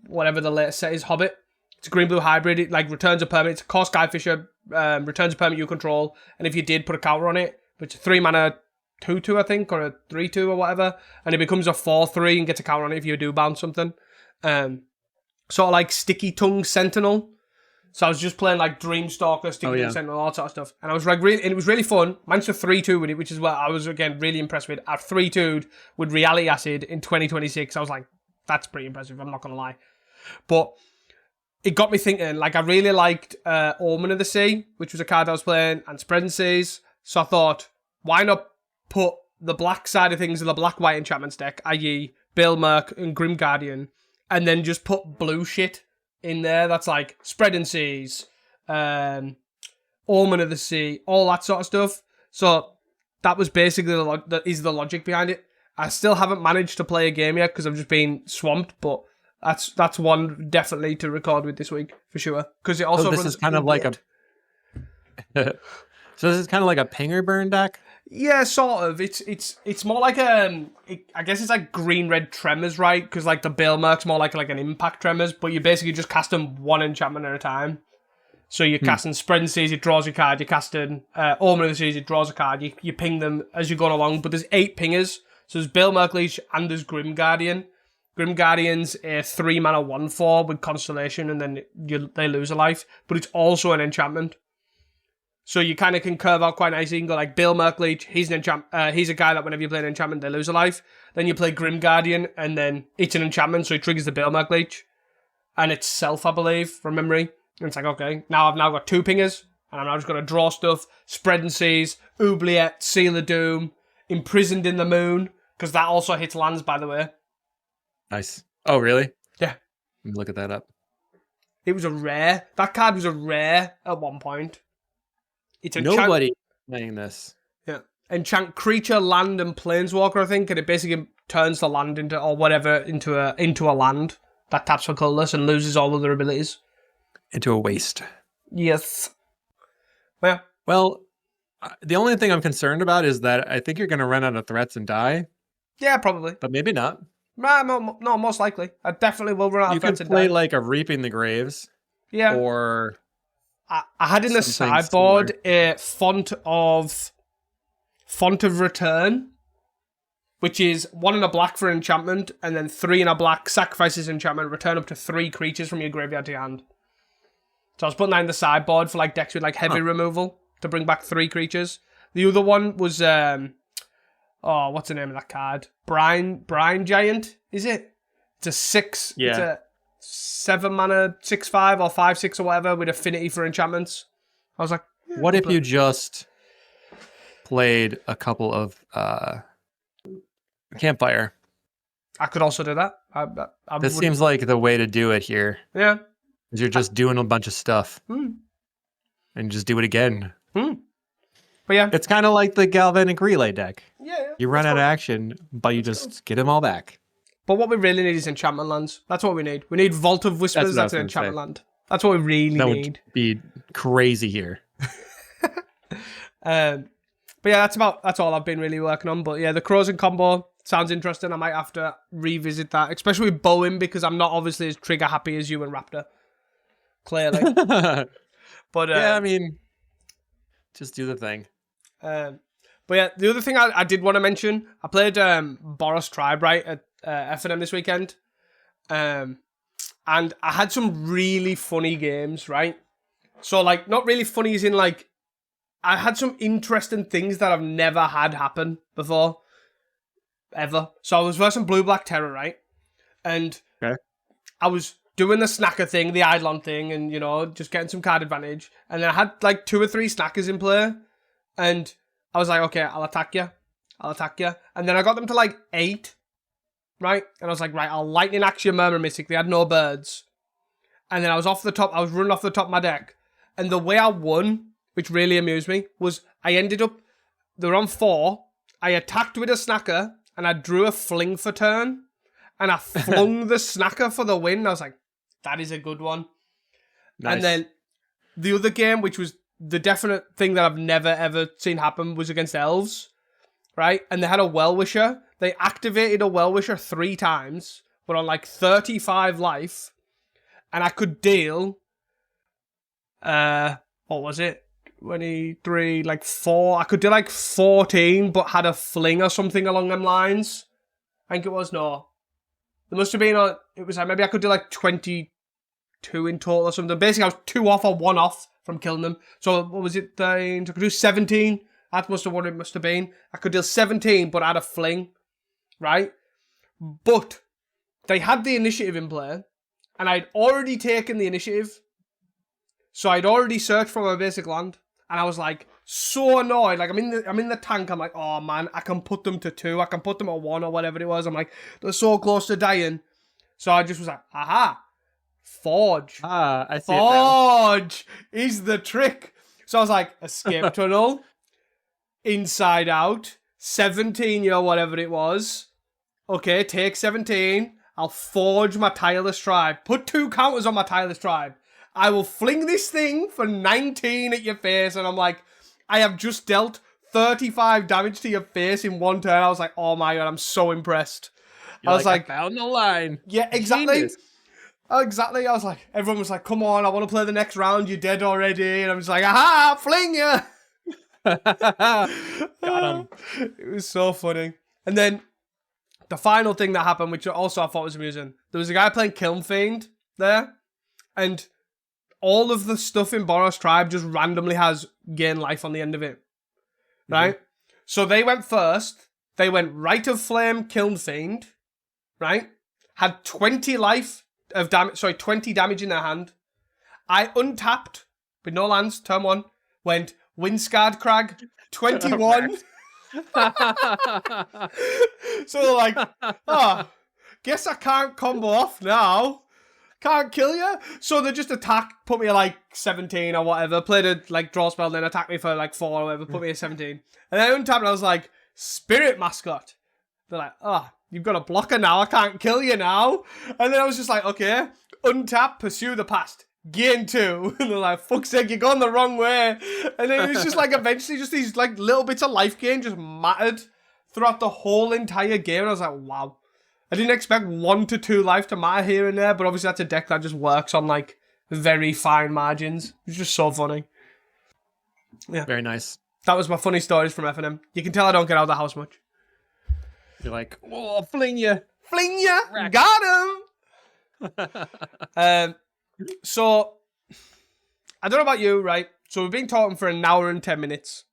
whatever the latest set is, Hobbit. It's a green-blue hybrid. It like returns a permanent. It's a core Skyfisher. Returns a permanent you control, and if you did, put a counter on it, which is 3-mana 2/2, I think, or a 3/2 or whatever, and it becomes a 4/3 and gets a counter on it if you do bounce something. Sort of like Sticky Tongue Sentinel. So I was just playing like Dreamstalker, Sticky Tongue Sentinel, all that sort of stuff, and I was like, it was really fun. Managed to 3/2 with it, which is what I was again really impressed with. I 3/2'd with Reality Acid in 2026. I was like, that's pretty impressive. I'm not gonna lie, but it got me thinking, like, I really liked Omen of the Sea, which was a card I was playing, and Spreading Seas. So I thought, why not put the black side of things in the black-white enchantments deck, i.e. Balemerk and Grim Guardian, and then just put blue shit in there that's like Spreading Seas, Omen of the Sea, all that sort of stuff. So that was basically the logic behind it. I still haven't managed to play a game yet because I've just been swamped, but that's one definitely to record with this week for sure. Because it also this is kind of like so this is kind of like a pinger burn deck. Yeah, sort of. It's more like I guess it's like green-red tremors, right? Because like the Balemerk's more like an impact tremors, but you basically just cast them 1 enchantment at a time. So you're casting Spreading Seas, it draws a card. You're casting Omen of the Seas, it draws a card. You ping them as you go along, but there's 8 pingers. So there's Balemerk Leech and there's Grim Guardian. Grim Guardian's a 3-mana 1/4 with Constellation, and then they lose a life. But it's also an enchantment. So you kind of can curve out quite nicely. You can go like Balemerk Leech, he's an he's a guy that whenever you play an enchantment, they lose a life. Then you play Grim Guardian, and then it's an enchantment, so it triggers the Balemerk Leech. And it's self, I believe, from memory. And it's like, okay, I've now got 2 pingers, and I'm now just going to draw stuff. Spreading Seas, Oubliette, Seal of Doom, Imprisoned in the Moon, because that also hits lands, by the way. Nice. Oh, really? Yeah. Let me look at that up. It was a rare. That card was a rare at one point. It's nobody playing this. Yeah. Enchant creature, land, and planeswalker, I think, and it basically turns the land into a land that taps for colorless and loses all other abilities. Into a waste. Yes. Yeah. Well, the only thing I'm concerned about is that I think you're going to run out of threats and die. Yeah, probably. But maybe not. No, most likely. I definitely will run out You of could threats and play die. like a Reaping the Graves. Yeah. Or I had in the something sideboard similar. a Font of Return, which is 1 and a black for enchantment, and then 3 and a black sacrifices enchantment, return up to 3 creatures from your graveyard to your hand. So I was putting that in the sideboard for like decks with like heavy removal to bring back 3 creatures. The other one was what's the name of that card? Brine Giant, is it? It's a 6. Yeah. It's a 7 mana 6/5 or 5/6 or whatever with affinity for enchantments. I was like, what if you just played a couple of Campfire? I could also do that. This seems like the way to do it here. Yeah. You're just doing a bunch of stuff. And just do it again. But yeah. It's kind of like the Galvanic Relay deck. Yeah. You run out of action, but you just get them all back. But what we really need is enchantment lands. That's what we need. We need Vault of Whispers. That's an enchantment land. That's what we really need. That would be crazy here. But yeah, that's all I've been really working on. But yeah, the Crows and combo sounds interesting. I might have to revisit that, especially with Bowen, because I'm not obviously as trigger happy as you and Raptor. Clearly. But yeah, I mean, just do the thing. But yeah, the other thing I did want to mention, I played Boros Tribe, right, at F&M this weekend. And I had some really funny games, right? So, like, not really funny as in, like, I had some interesting things that I've never had happen before. Ever. So I was versing Blue-Black Terror, right? And I was doing the snacker thing, the Eidolon thing, and, you know, just getting some card advantage. And then I had, like, 2 or 3 snackers in play. And I was like, okay, I'll attack you. And then I got them to, like, 8. Right? And I was like, right, I'll Lightning Axe your Murmur Mystic. They had no birds. And then I was running off the top of my deck. And the way I won, which really amused me, was I ended up, they were on 4. I attacked with a snacker, and I drew a fling for turn. And I flung the snacker for the win. I was like, that is a good one. Nice. And then the other game, which was the definite thing that I've never, ever seen happen, was against Elves. Right? And they had a Well-Wisher. They activated a Well-Wisher 3 times, but on like 35 life. And I could deal, what was it? 23, like 4. I could do like 14, but had a fling or something along them lines. I think it was, no. There must have been, it was like, maybe I could do like 22 in total or something. Basically, I was 2 off or 1 off from killing them. So, what was it? I could do 17. That must have what it must have been. I could deal 17, but I had a fling. Right? But they had the initiative in play, and I'd already taken the initiative. So I'd already searched for my basic land, and I was like so annoyed. Like I'm in the tank. I'm like, oh man, I can put them to 2. I can put them at 1 or whatever it was. I'm like, they're so close to dying. So I just was like, aha, Forge. I see Forge is the trick. So I was like, escape tunnel, inside out, 17, whatever it was. Okay, take 17. I'll forge my Tireless Tribe. Put 2 counters on my Tireless Tribe. I will fling this thing for 19 at your face. And I'm like, I have just dealt 35 damage to your face in 1 turn. I was like, oh my god, I'm so impressed. I was like, I found the line. Yeah, exactly. Exactly. I was like, everyone was like, come on, I want to play the next round. You're dead already. And I'm just like, aha, fling you. Got him. It was so funny. And then the final thing that happened, which also I thought was amusing, there was a guy playing Kiln Fiend there, and all of the stuff in Boros Tribe just randomly has gain life on the end of it. Right? So they went first. They went Rite of Flame, Kiln Fiend. Right? Had 20 life of damage. Sorry, 20 damage in their hand. I untapped with no lands. Turn 1. Went Windscarred Crag, 21. So they're like, oh, guess I can't combo off now. Can't kill you. So they just attack, put me at like 17 or whatever, played a like draw spell, then attack me for like 4 or whatever, put me at 17. And then I untapped and I was like, Spirit Mascot. They're like, oh, you've got a blocker now, I can't kill you now. And then I was just like, okay, untap, pursue the past. gain 2. And they're like, fuck's sake, you're going the wrong way. And then it's just like eventually just these like little bits of life gain just mattered throughout the whole entire game. And I was like, wow. I didn't expect 1 to 2 life to matter here and there, but obviously that's a deck that just works on like very fine margins. It's just so funny. Yeah. Very nice. That was my funny stories from F&M. You can tell I don't get out of the house much. You're like, oh, fling ya. Fling ya! Got him! So, I don't know about you, right? So we've been talking for an hour and 10 minutes.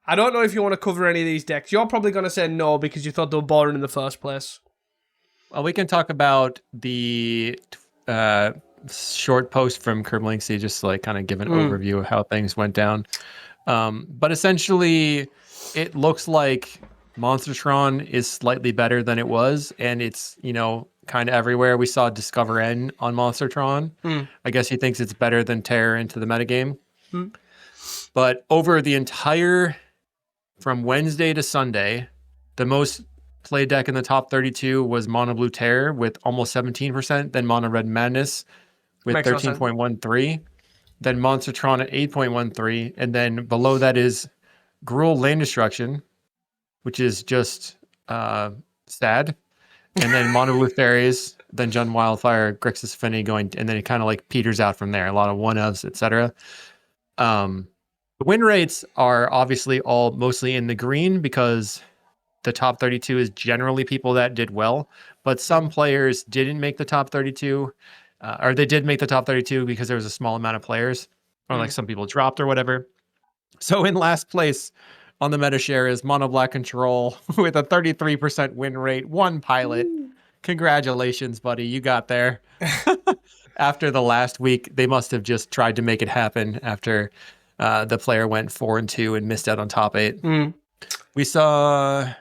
I don't know if you want to cover any of these decks. You're probably going to say no because you thought they were boring in the first place. Well, we can talk about the short post from Kerblинksy, just like kind of give an overview of how things went down. But essentially, it looks like Monstertron is slightly better than it was, and it's, you know, kind of everywhere. We saw Discover N on Monstertron. I guess he thinks it's better than Terror into the metagame. But over the entire, from Wednesday to Sunday, the most played deck in the top 32 was Mono Blue Terror with almost 17%, then Mono Red Madness with 13.13%, then Monstertron at 8.13%, and then below that is Gruul Land Destruction, which is just sad. And then Mono Blue Fairies, then Jund Wildfire, Grixis Affinity going, and then it kind of like peters out from there. A lot of one-ofs, etc. The win rates are obviously all mostly in the green because the top 32 is generally people that did well, but some players didn't make the top 32, or they did make the top 32 because there was a small amount of players, or like some people dropped or whatever. So in last place on the meta share is Mono Black Control with a 33% win rate, 1 pilot. Congratulations, buddy. You got there. After the last week, they must have just tried to make it happen after the player went 4-2 and missed out on top 8. We saw,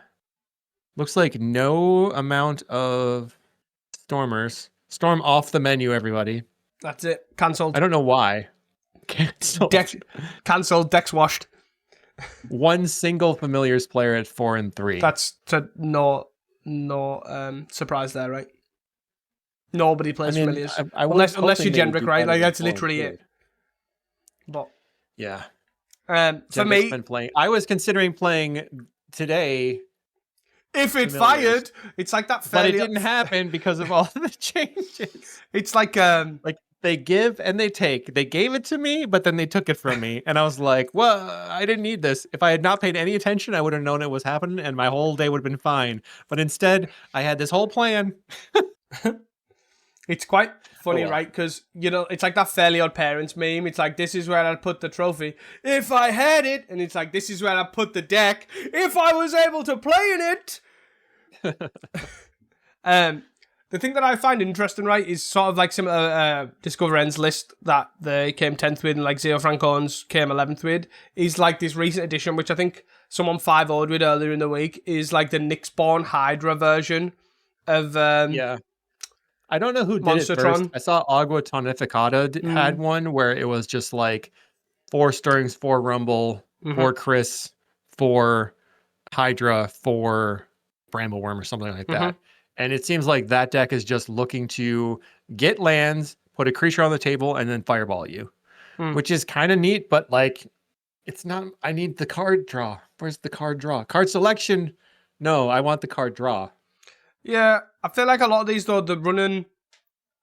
looks like no amount of Stormers. Storm off the menu, everybody. That's it. Cancelled. I don't know why. Cancelled. Cancelled. Decks washed. 1 single Familiars player at 4-3. That's no surprise there, right? Nobody plays Familiars. Unless you're Gendrick, right? Like, that's literally it. But yeah. For me, been playing. I was considering playing today. If it fired, it's like that. But it didn't happen because of all the changes. It's like they give and they take. They gave it to me, but then they took it from me. And I was like, well, I didn't need this. If I had not paid any attention, I would have known it was happening and my whole day would have been fine. But instead, I had this whole plan. It's quite funny, right? Because, you know, it's like that Fairly Odd Parents meme. It's like, this is where I'd put the trophy if I had it. And it's like, this is where I'd put the deck if I was able to play in it. The thing that I find interesting, right, is sort of like similar Discover N's list that they came 10th with and like Zeo Francone's came 11th with, is like this recent edition, which I think someone 5-0'd with earlier in the week, is like the Nyxborn Hydra version of... yeah. I don't know who did it first. I saw Agua Tonificata had one where it was just like 4 Stirrings, 4 Rumble, 4 Chris, 4 Hydra, 4 Brambleworm or something like that. And it seems like that deck is just looking to get lands, put a creature on the table, and then fireball you, which is kind of neat, but like, it's not, I need the card draw. Where's the card draw? Card selection? No, I want the card draw. Yeah, I feel like a lot of these, though, they're running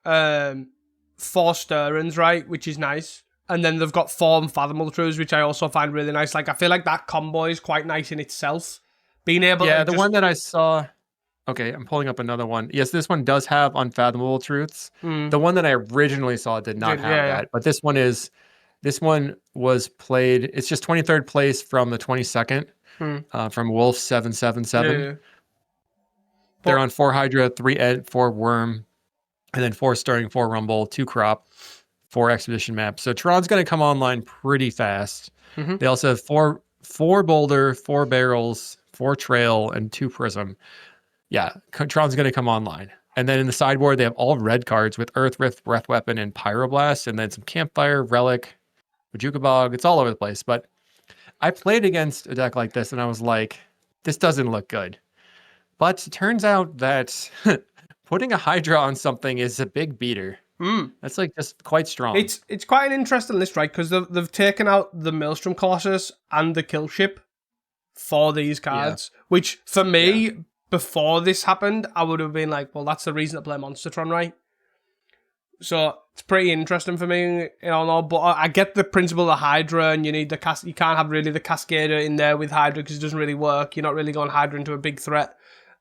4 Stirrings, right, which is nice. And then they've got 4 Unfathomable Truths, which I also find really nice. Like, I feel like that combo is quite nice in itself. Being able to the one that I saw... Okay, I'm pulling up another one. Yes, this one does have Unfathomable Truths. The one that I originally saw did not have that. But this one was played... It's just 23rd place from the 22nd, from Wolf 777. Yeah. They're on 4 Hydra, 3 Ent, 4 Worm, and then 4 Stirring, 4 Rumble, 2 Crop, 4 Expedition Map. So Tron's going to come online pretty fast. They also have 4 Boulder, 4 Barrels, 4 Trail, and 2 Prism. Yeah, Tron's going to come online. And then in the sideboard, they have all red cards with Earth Rift, Breath Weapon, and Pyroblast, and then some Campfire, Relic, Bajuka Bog. It's all over the place. But I played against a deck like this, and I was like, this doesn't look good. But it turns out that putting a Hydra on something is a big beater. That's like just quite strong. It's quite an interesting list, right? Because they've taken out the Maelstrom Colossus and the Kill Ship for these cards, which for me, before this happened, I would have been like, well, that's the reason to play Monstertron, right? So it's pretty interesting for me, but I get the principle of Hydra, and you need you can't have really the Cascader in there with Hydra because it doesn't really work. You're not really going Hydra into a big threat.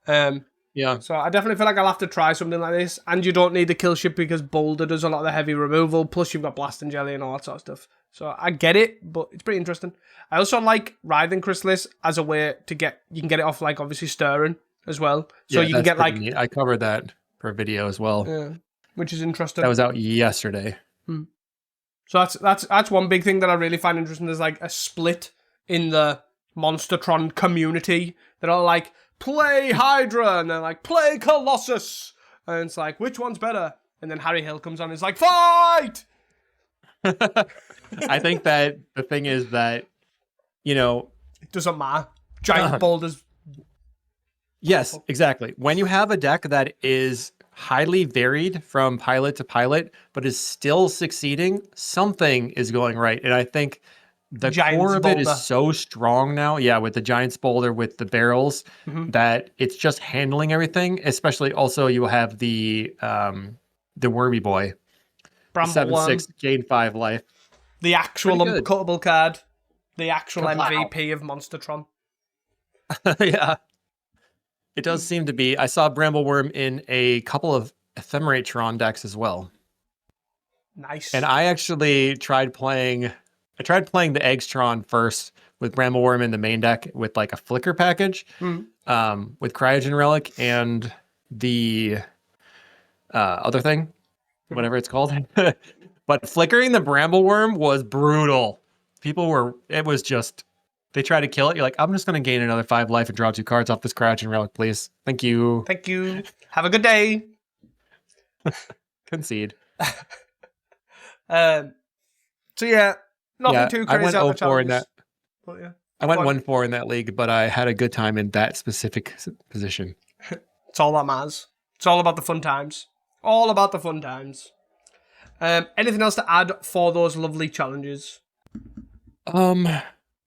So I definitely feel like I'll have to try something like this. And you don't need the Kill Ship because Boulder does a lot of the heavy removal. Plus you've got Blast and Jelly and all that sort of stuff. So I get it, but it's pretty interesting. I also like Writhing Chrysalis as a way to you can get it off like obviously Stirring as well. So you can get like... neat. I covered that for a video as well. Yeah, which is interesting. That was out yesterday. So that's one big thing that I really find interesting. There's like a split in the Monstertron community that are like, play Hydra, and they're like, play Colossus, and it's like, which one's better? And then Harry Hill comes on and is like, fight! I think that the thing is that, it doesn't matter. Giant boulders. Yes, exactly. When you have a deck that is highly varied from pilot to pilot, but is still succeeding, something is going right. And I think the core of it is so strong now. Yeah, with the Giant's Boulder, with the barrels, that it's just handling everything. Especially also you have the Wormy Boy. 7/6, gain 5 life. The actual uncuttable card. The actual MVP of Monstertron. Yeah. It does seem to be. I saw Brambleworm in a couple of Ephemeratron decks as well. Nice. And I actually tried playing the Eggstron first with Brambleworm in the main deck with like a Flicker package, with Cryogen Relic and the other thing, whatever it's called. But flickering the Brambleworm was brutal. They try to kill it. You're like, I'm just going to gain another 5 life and draw 2 cards off this Cryogen Relic, please. Thank you. Thank you. Have a good day. Concede. So yeah, nothing too crazy. I went 0-4 in that. I went 1-4 in that league, but I had a good time in that specific position. It's all that matters. It's all about the fun times. All about the fun times. Anything else to add for those lovely challenges?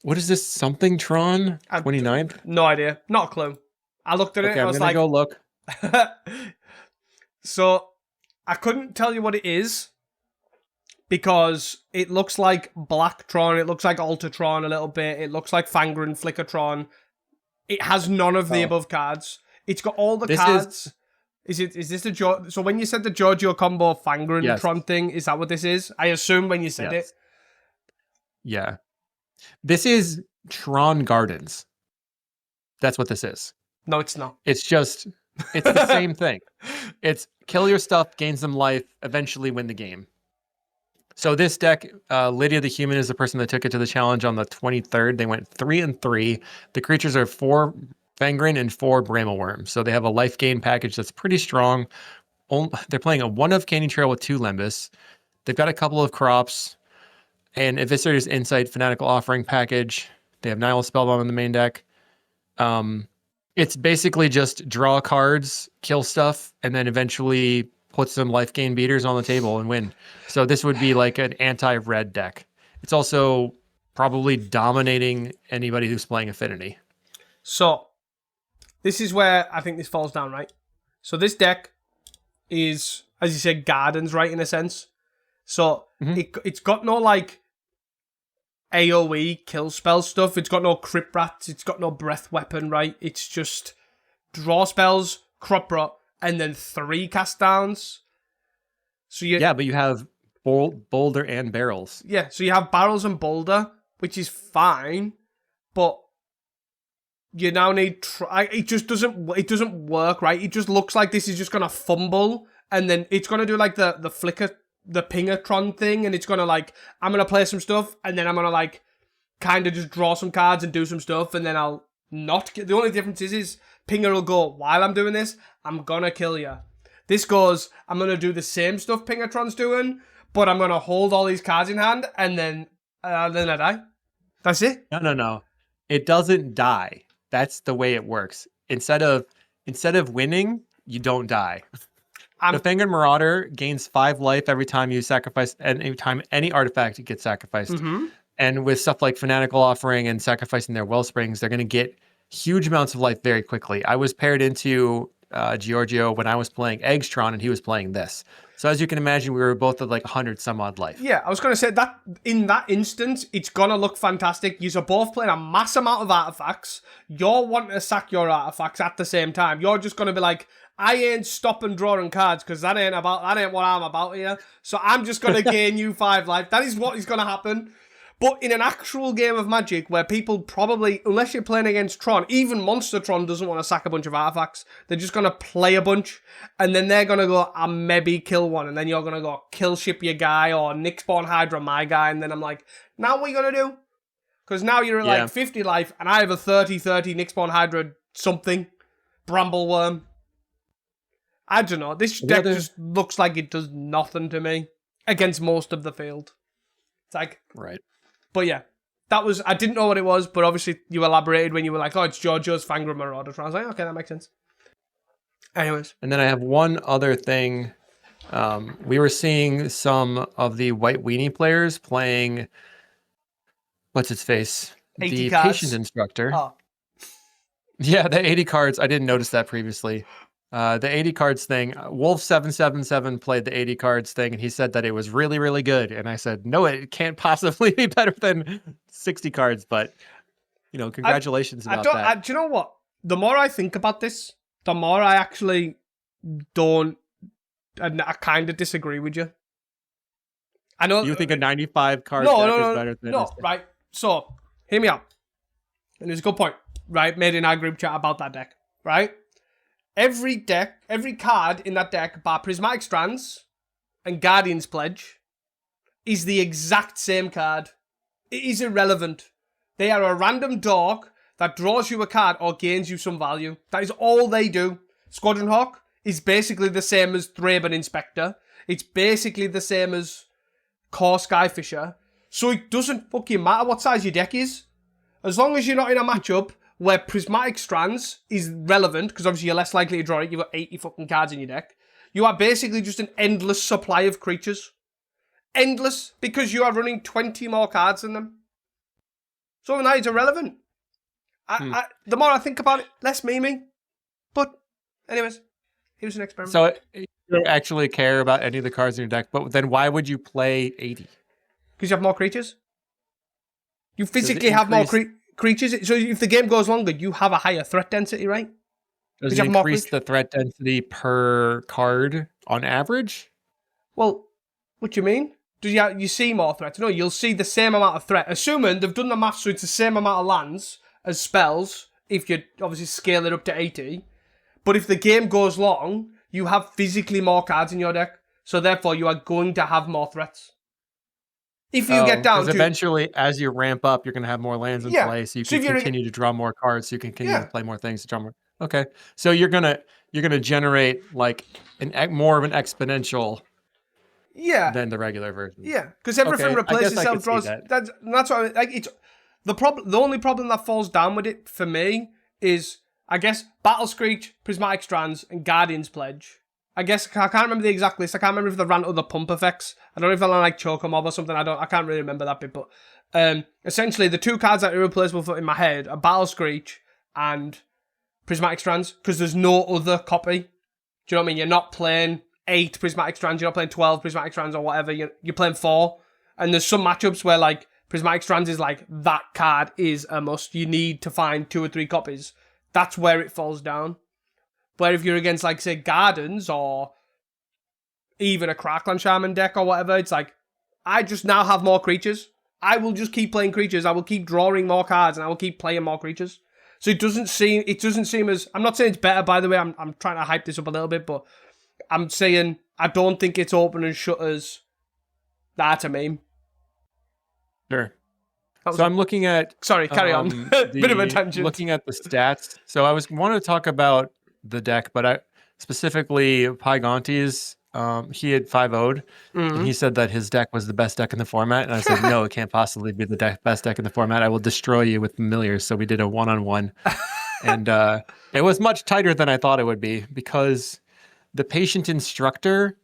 What is this? Something Tron? 29th? No idea. Not a clue. I looked at it and I was like... I'm going to go look. So, I couldn't tell you what it is because it looks like Blacktron, it looks like Ultratron a little bit, it looks like Fangren and Flickertron. It has none of the above cards. It's got all the cards. Is this the... So when you said the Giorgio combo Fangren Tron thing, is that what this is? I assume when you said it. Yeah. This is Tron Gardens. That's what this is. No, it's not. It's the same thing. It's kill your stuff, gain some life, eventually win the game. So this deck, Lydia the Human is the person that took it to the challenge on the 23rd. They went 3-3. The creatures are 4 Fangren and 4 Brambleworm. So they have a life gain package that's pretty strong. They're playing a 1 of Candy Trail with 2 Lembas. They've got a couple of crops. And Eviscerator's Insight Fanatical Offering package. They have Nihil Spellbomb in the main deck. It's basically just draw cards, kill stuff, and then eventually put some life gain beaters on the table and win. So this would be like an anti-red deck. It's also probably dominating anybody who's playing Affinity. So this is where I think this falls down, right? So this deck is, as you said, Gardens, right, in a sense. So it's got no like AoE kill spell stuff. It's got no Crypt Rats. It's got no Breath Weapon, right? It's just draw spells, Crop Rot, and then 3 cast downs. So but you have Boulder and Barrels. Yeah, so you have Barrels and Boulder, which is fine, but you now need... It just doesn't work, right? It just looks like this is just going to fumble, and then it's going to do like the flicker... the Pingatron thing, and it's gonna like, I'm gonna play some stuff, and then I'm gonna like kind of just draw some cards and do some stuff, and then I'll not get... The only difference is Pinger will go, while I'm doing this, I'm gonna kill you. This goes, I'm gonna do the same stuff Pingatron's doing, but I'm gonna hold all these cards in hand, and then I die. That's it. No. It doesn't die. That's the way it works. Instead of winning, you don't die. The Fangren Marauder gains 5 life every time you sacrifice, and every time any artifact gets sacrificed. And with stuff like Fanatical Offering and sacrificing their Wellsprings, they're going to get huge amounts of life very quickly. I was paired into Giorgio when I was playing Eggstron, and he was playing this. So as you can imagine, we were both at like 100 some odd life. Yeah, I was going to say that in that instance, it's going to look fantastic. You're both playing a mass amount of artifacts. You're wanting to sack your artifacts at the same time. You're just going to be like, I ain't stopping drawing cards because that ain't what I'm about here. So I'm just going to gain you 5 life. That is what is going to happen. But in an actual game of Magic where people probably, unless you're playing against Tron, even Monster Tron doesn't want to sack a bunch of artifacts. They're just going to play a bunch, and then they're going to go, I maybe kill one, and then you're going to go kill ship your guy, or Nyxborn Hydra my guy, and then I'm like, now what are you going to do? Because now you're at like 50 life, and I have a 30-30 Nyxborn Hydra something, Brambleworm. I don't know. This deck just looks like it does nothing to me against most of the field. It's like... Right. But yeah, that was, I didn't know what it was, but obviously you elaborated when you were like, oh, it's Giorgio's Fangren Marauder. I was like, okay, that makes sense. Anyways. And then I have one other thing. We were seeing some of the White Weenie players playing, what's its face? 80 the cards. Patient Instructor. Oh. Yeah, the 80 cards. I didn't notice that previously. The 80 cards thing, Wolf777 played the 80 cards thing, and he said that it was really, really good. And I said, no, it can't possibly be better than 60 cards. But, you know, congratulations about that. Do you know what? The more I think about this, the more I actually don't, and I kind of disagree with you. I know. You think a 95 card deck is better than No, right. So, hear me out. And there's a good point, right? Made in our group chat about that deck, right? Every card in that deck, bar Prismatic Strands and Guardian's Pledge, is the exact same card. It is irrelevant. They are a random dork that draws you a card or gains you some value. That is all they do. Squadron Hawk is basically the same as Thraben Inspector. It's basically the same as Core Skyfisher. So it doesn't fucking matter what size your deck is. As long as you're not in a matchup where Prismatic Strands is relevant, because obviously you're less likely to draw it, you've got 80 fucking cards in your deck, you are basically just an endless supply of creatures. Endless, because you are running 20 more cards than them. So now it's irrelevant. The more I think about it, less memey. But, anyways, here's an experiment. So you don't actually care about any of the cards in your deck, but then why would you play 80? Because you have more creatures. You physically have more creatures. So if the game goes longer, you have a higher threat density, right? Does it increase the threat density per card on average? Well, what do you mean? Do you see more threats? No, you'll see the same amount of threat. Assuming they've done the math so it's the same amount of lands as spells, if you obviously scale it up to 80. But if the game goes long, you have physically more cards in your deck. So therefore, you are going to have more threats. If you get down to... eventually, as you ramp up, you're going to have more lands in play, so you can continue to draw more cards, so you can continue to play more things to draw more... Okay, so you're gonna generate like more of an exponential than the regular version. Yeah, because everything replaces itself. Draws. That's what I mean. Like it's the problem. The only problem that falls down with it for me is, I guess, Battle Screech, Prismatic Strands, and Guardian's Pledge. I guess I can't remember the exact list. I can't remember if they ran other pump effects. I don't know if they're like Chocomob or something. I can't really remember that bit. But essentially, the two cards that are irreplaceable in my head are Battle Screech and Prismatic Strands, because there's no other copy. Do you know what I mean? You're not playing 8 Prismatic Strands, you're not playing 12 Prismatic Strands or whatever, you're playing 4. And there's some matchups where like Prismatic Strands is like, that card is a must. You need to find 2 or 3 copies. That's where it falls down. Where if you're against like, say, Gardens or even a Crackland Shaman deck or whatever, it's like, I just now have more creatures. I will just keep playing creatures. I will keep drawing more cards and I will keep playing more creatures. So it doesn't seem as, I'm not saying it's better, by the way, I'm trying to hype this up a little bit, but I'm saying I don't think it's open and shut as that's a meme. Sure. So I'm looking at... Sorry, carry on. Bit of a tangent. Looking at the stats. So I wanted to talk about the deck, but specifically Pygontes, he had 5-0'd, and he said that his deck was the best deck in the format, and I said, no, it can't possibly be the best deck in the format. I will destroy you with Familiars. So we did a 1-on-1, and it was much tighter than I thought it would be, because the patient instructor,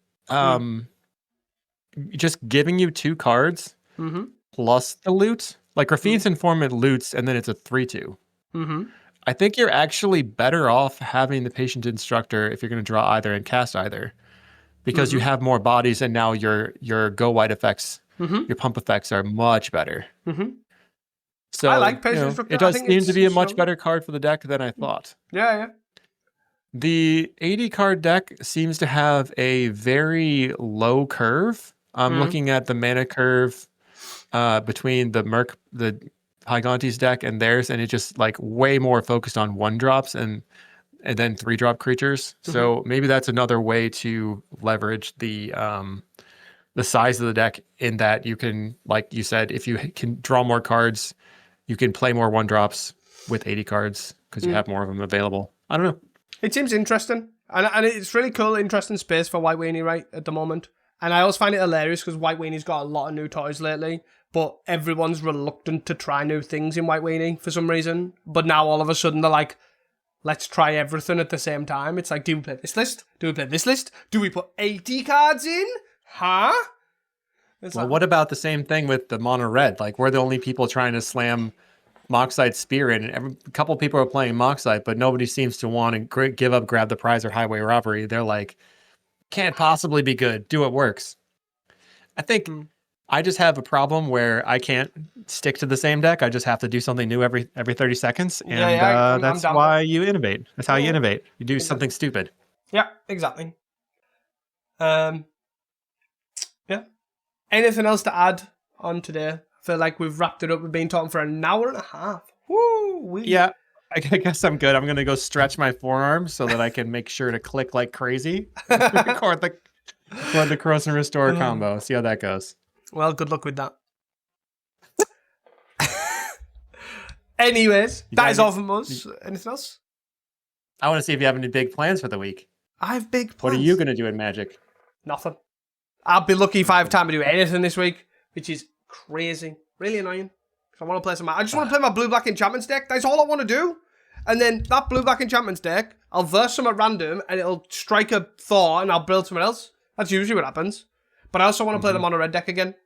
just giving you 2 cards plus the loot. Like Raffine's Informant loots, and then it's a 3/2. I think you're actually better off having the patient instructor if you're going to draw either and cast either, because you have more bodies, and now your go white effects, your pump effects are much better. So I like patient instructor. It does seem to be a much better card for the deck than I thought. Yeah. The 80 card deck seems to have a very low curve. I'm looking at the mana curve between the Hygantes deck and theirs, and it's just like way more focused on 1-drops and then 3-drop creatures. So maybe that's another way to leverage the size of the deck, in that you can, like you said, if you can draw more cards, you can play more 1-drops with 80 cards because you have more of them available. I don't know. It seems interesting. And it's really cool, interesting space for White Weenie right at the moment. And I always find it hilarious because White Weanie's got a lot of new toys lately, but everyone's reluctant to try new things in White Weenie for some reason. But now all of a sudden they're like, let's try everything at the same time. It's like, do we play this list? Do we play this list? Do we put 80 cards in? Huh? Well, what about the same thing with the mono red? Like, we're the only people trying to slam Moxite Spear in, and a couple people are playing Moxite, but nobody seems to want to give up Grab the Prize or Highway Robbery. They're like, can't possibly be good. Do what works. I think I just have a problem where I can't stick to the same deck. I just have to do something new every 30 seconds, and that's why you innovate. That's how you innovate. You do something stupid. Yeah, exactly. Yeah. Anything else to add on today? I feel like we've wrapped it up. We've been talking for an hour and a half. Woo! Yeah, I guess I'm good. I'm going to go stretch my forearms so that I can make sure to click like crazy. record the Corrosion Restore combo. See how that goes. Well, good luck with that. Anyways, that is all from us. Anything else? I want to see if you have any big plans for the week. I have big plans. What are you going to do in Magic? Nothing. I'll be lucky if I have time to do anything this week, which is crazy. Really annoying. I want to play some. I just want to play my blue-black enchantments deck. That's all I want to do. And then that blue-black enchantments deck, I'll verse some at random, and it'll strike a Thor, and I'll build someone else. That's usually what happens. But I also want to play the mono-red deck again.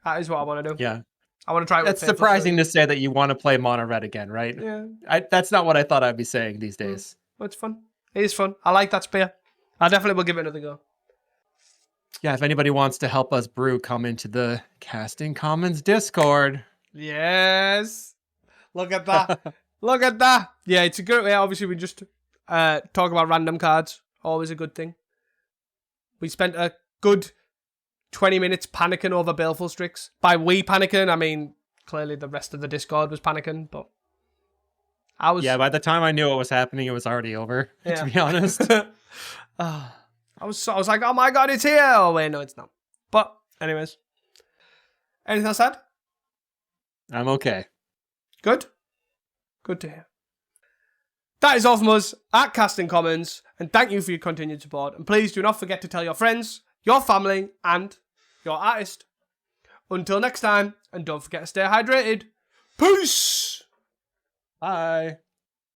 That is what I want to do. Yeah. I want to try it. That's surprising to say that you want to play mono-red again, right? Yeah. That's not what I thought I'd be saying these days. Well, it's fun. It is fun. I like that spear. I definitely will give it another go. Yeah, if anybody wants to help us brew, come into the Casting Commons Discord. Yes. Look at that. Look at that. Yeah, it's a good way. Obviously, we just talk about random cards. Always a good thing. We spent a good 20 minutes panicking over Baleful Strix. By we panicking, I mean, clearly the rest of the Discord was panicking, but I was... Yeah, by the time I knew what was happening, it was already over, to be honest. I was like, oh my god, it's here! Oh wait, no, it's not. But, anyways. Anything else to add? I'm okay. Good? Good to hear. That is all from us at Casting Commons, and thank you for your continued support. And please do not forget to tell your friends, your family, and your artist. Until next time, and don't forget to stay hydrated. Peace! Bye.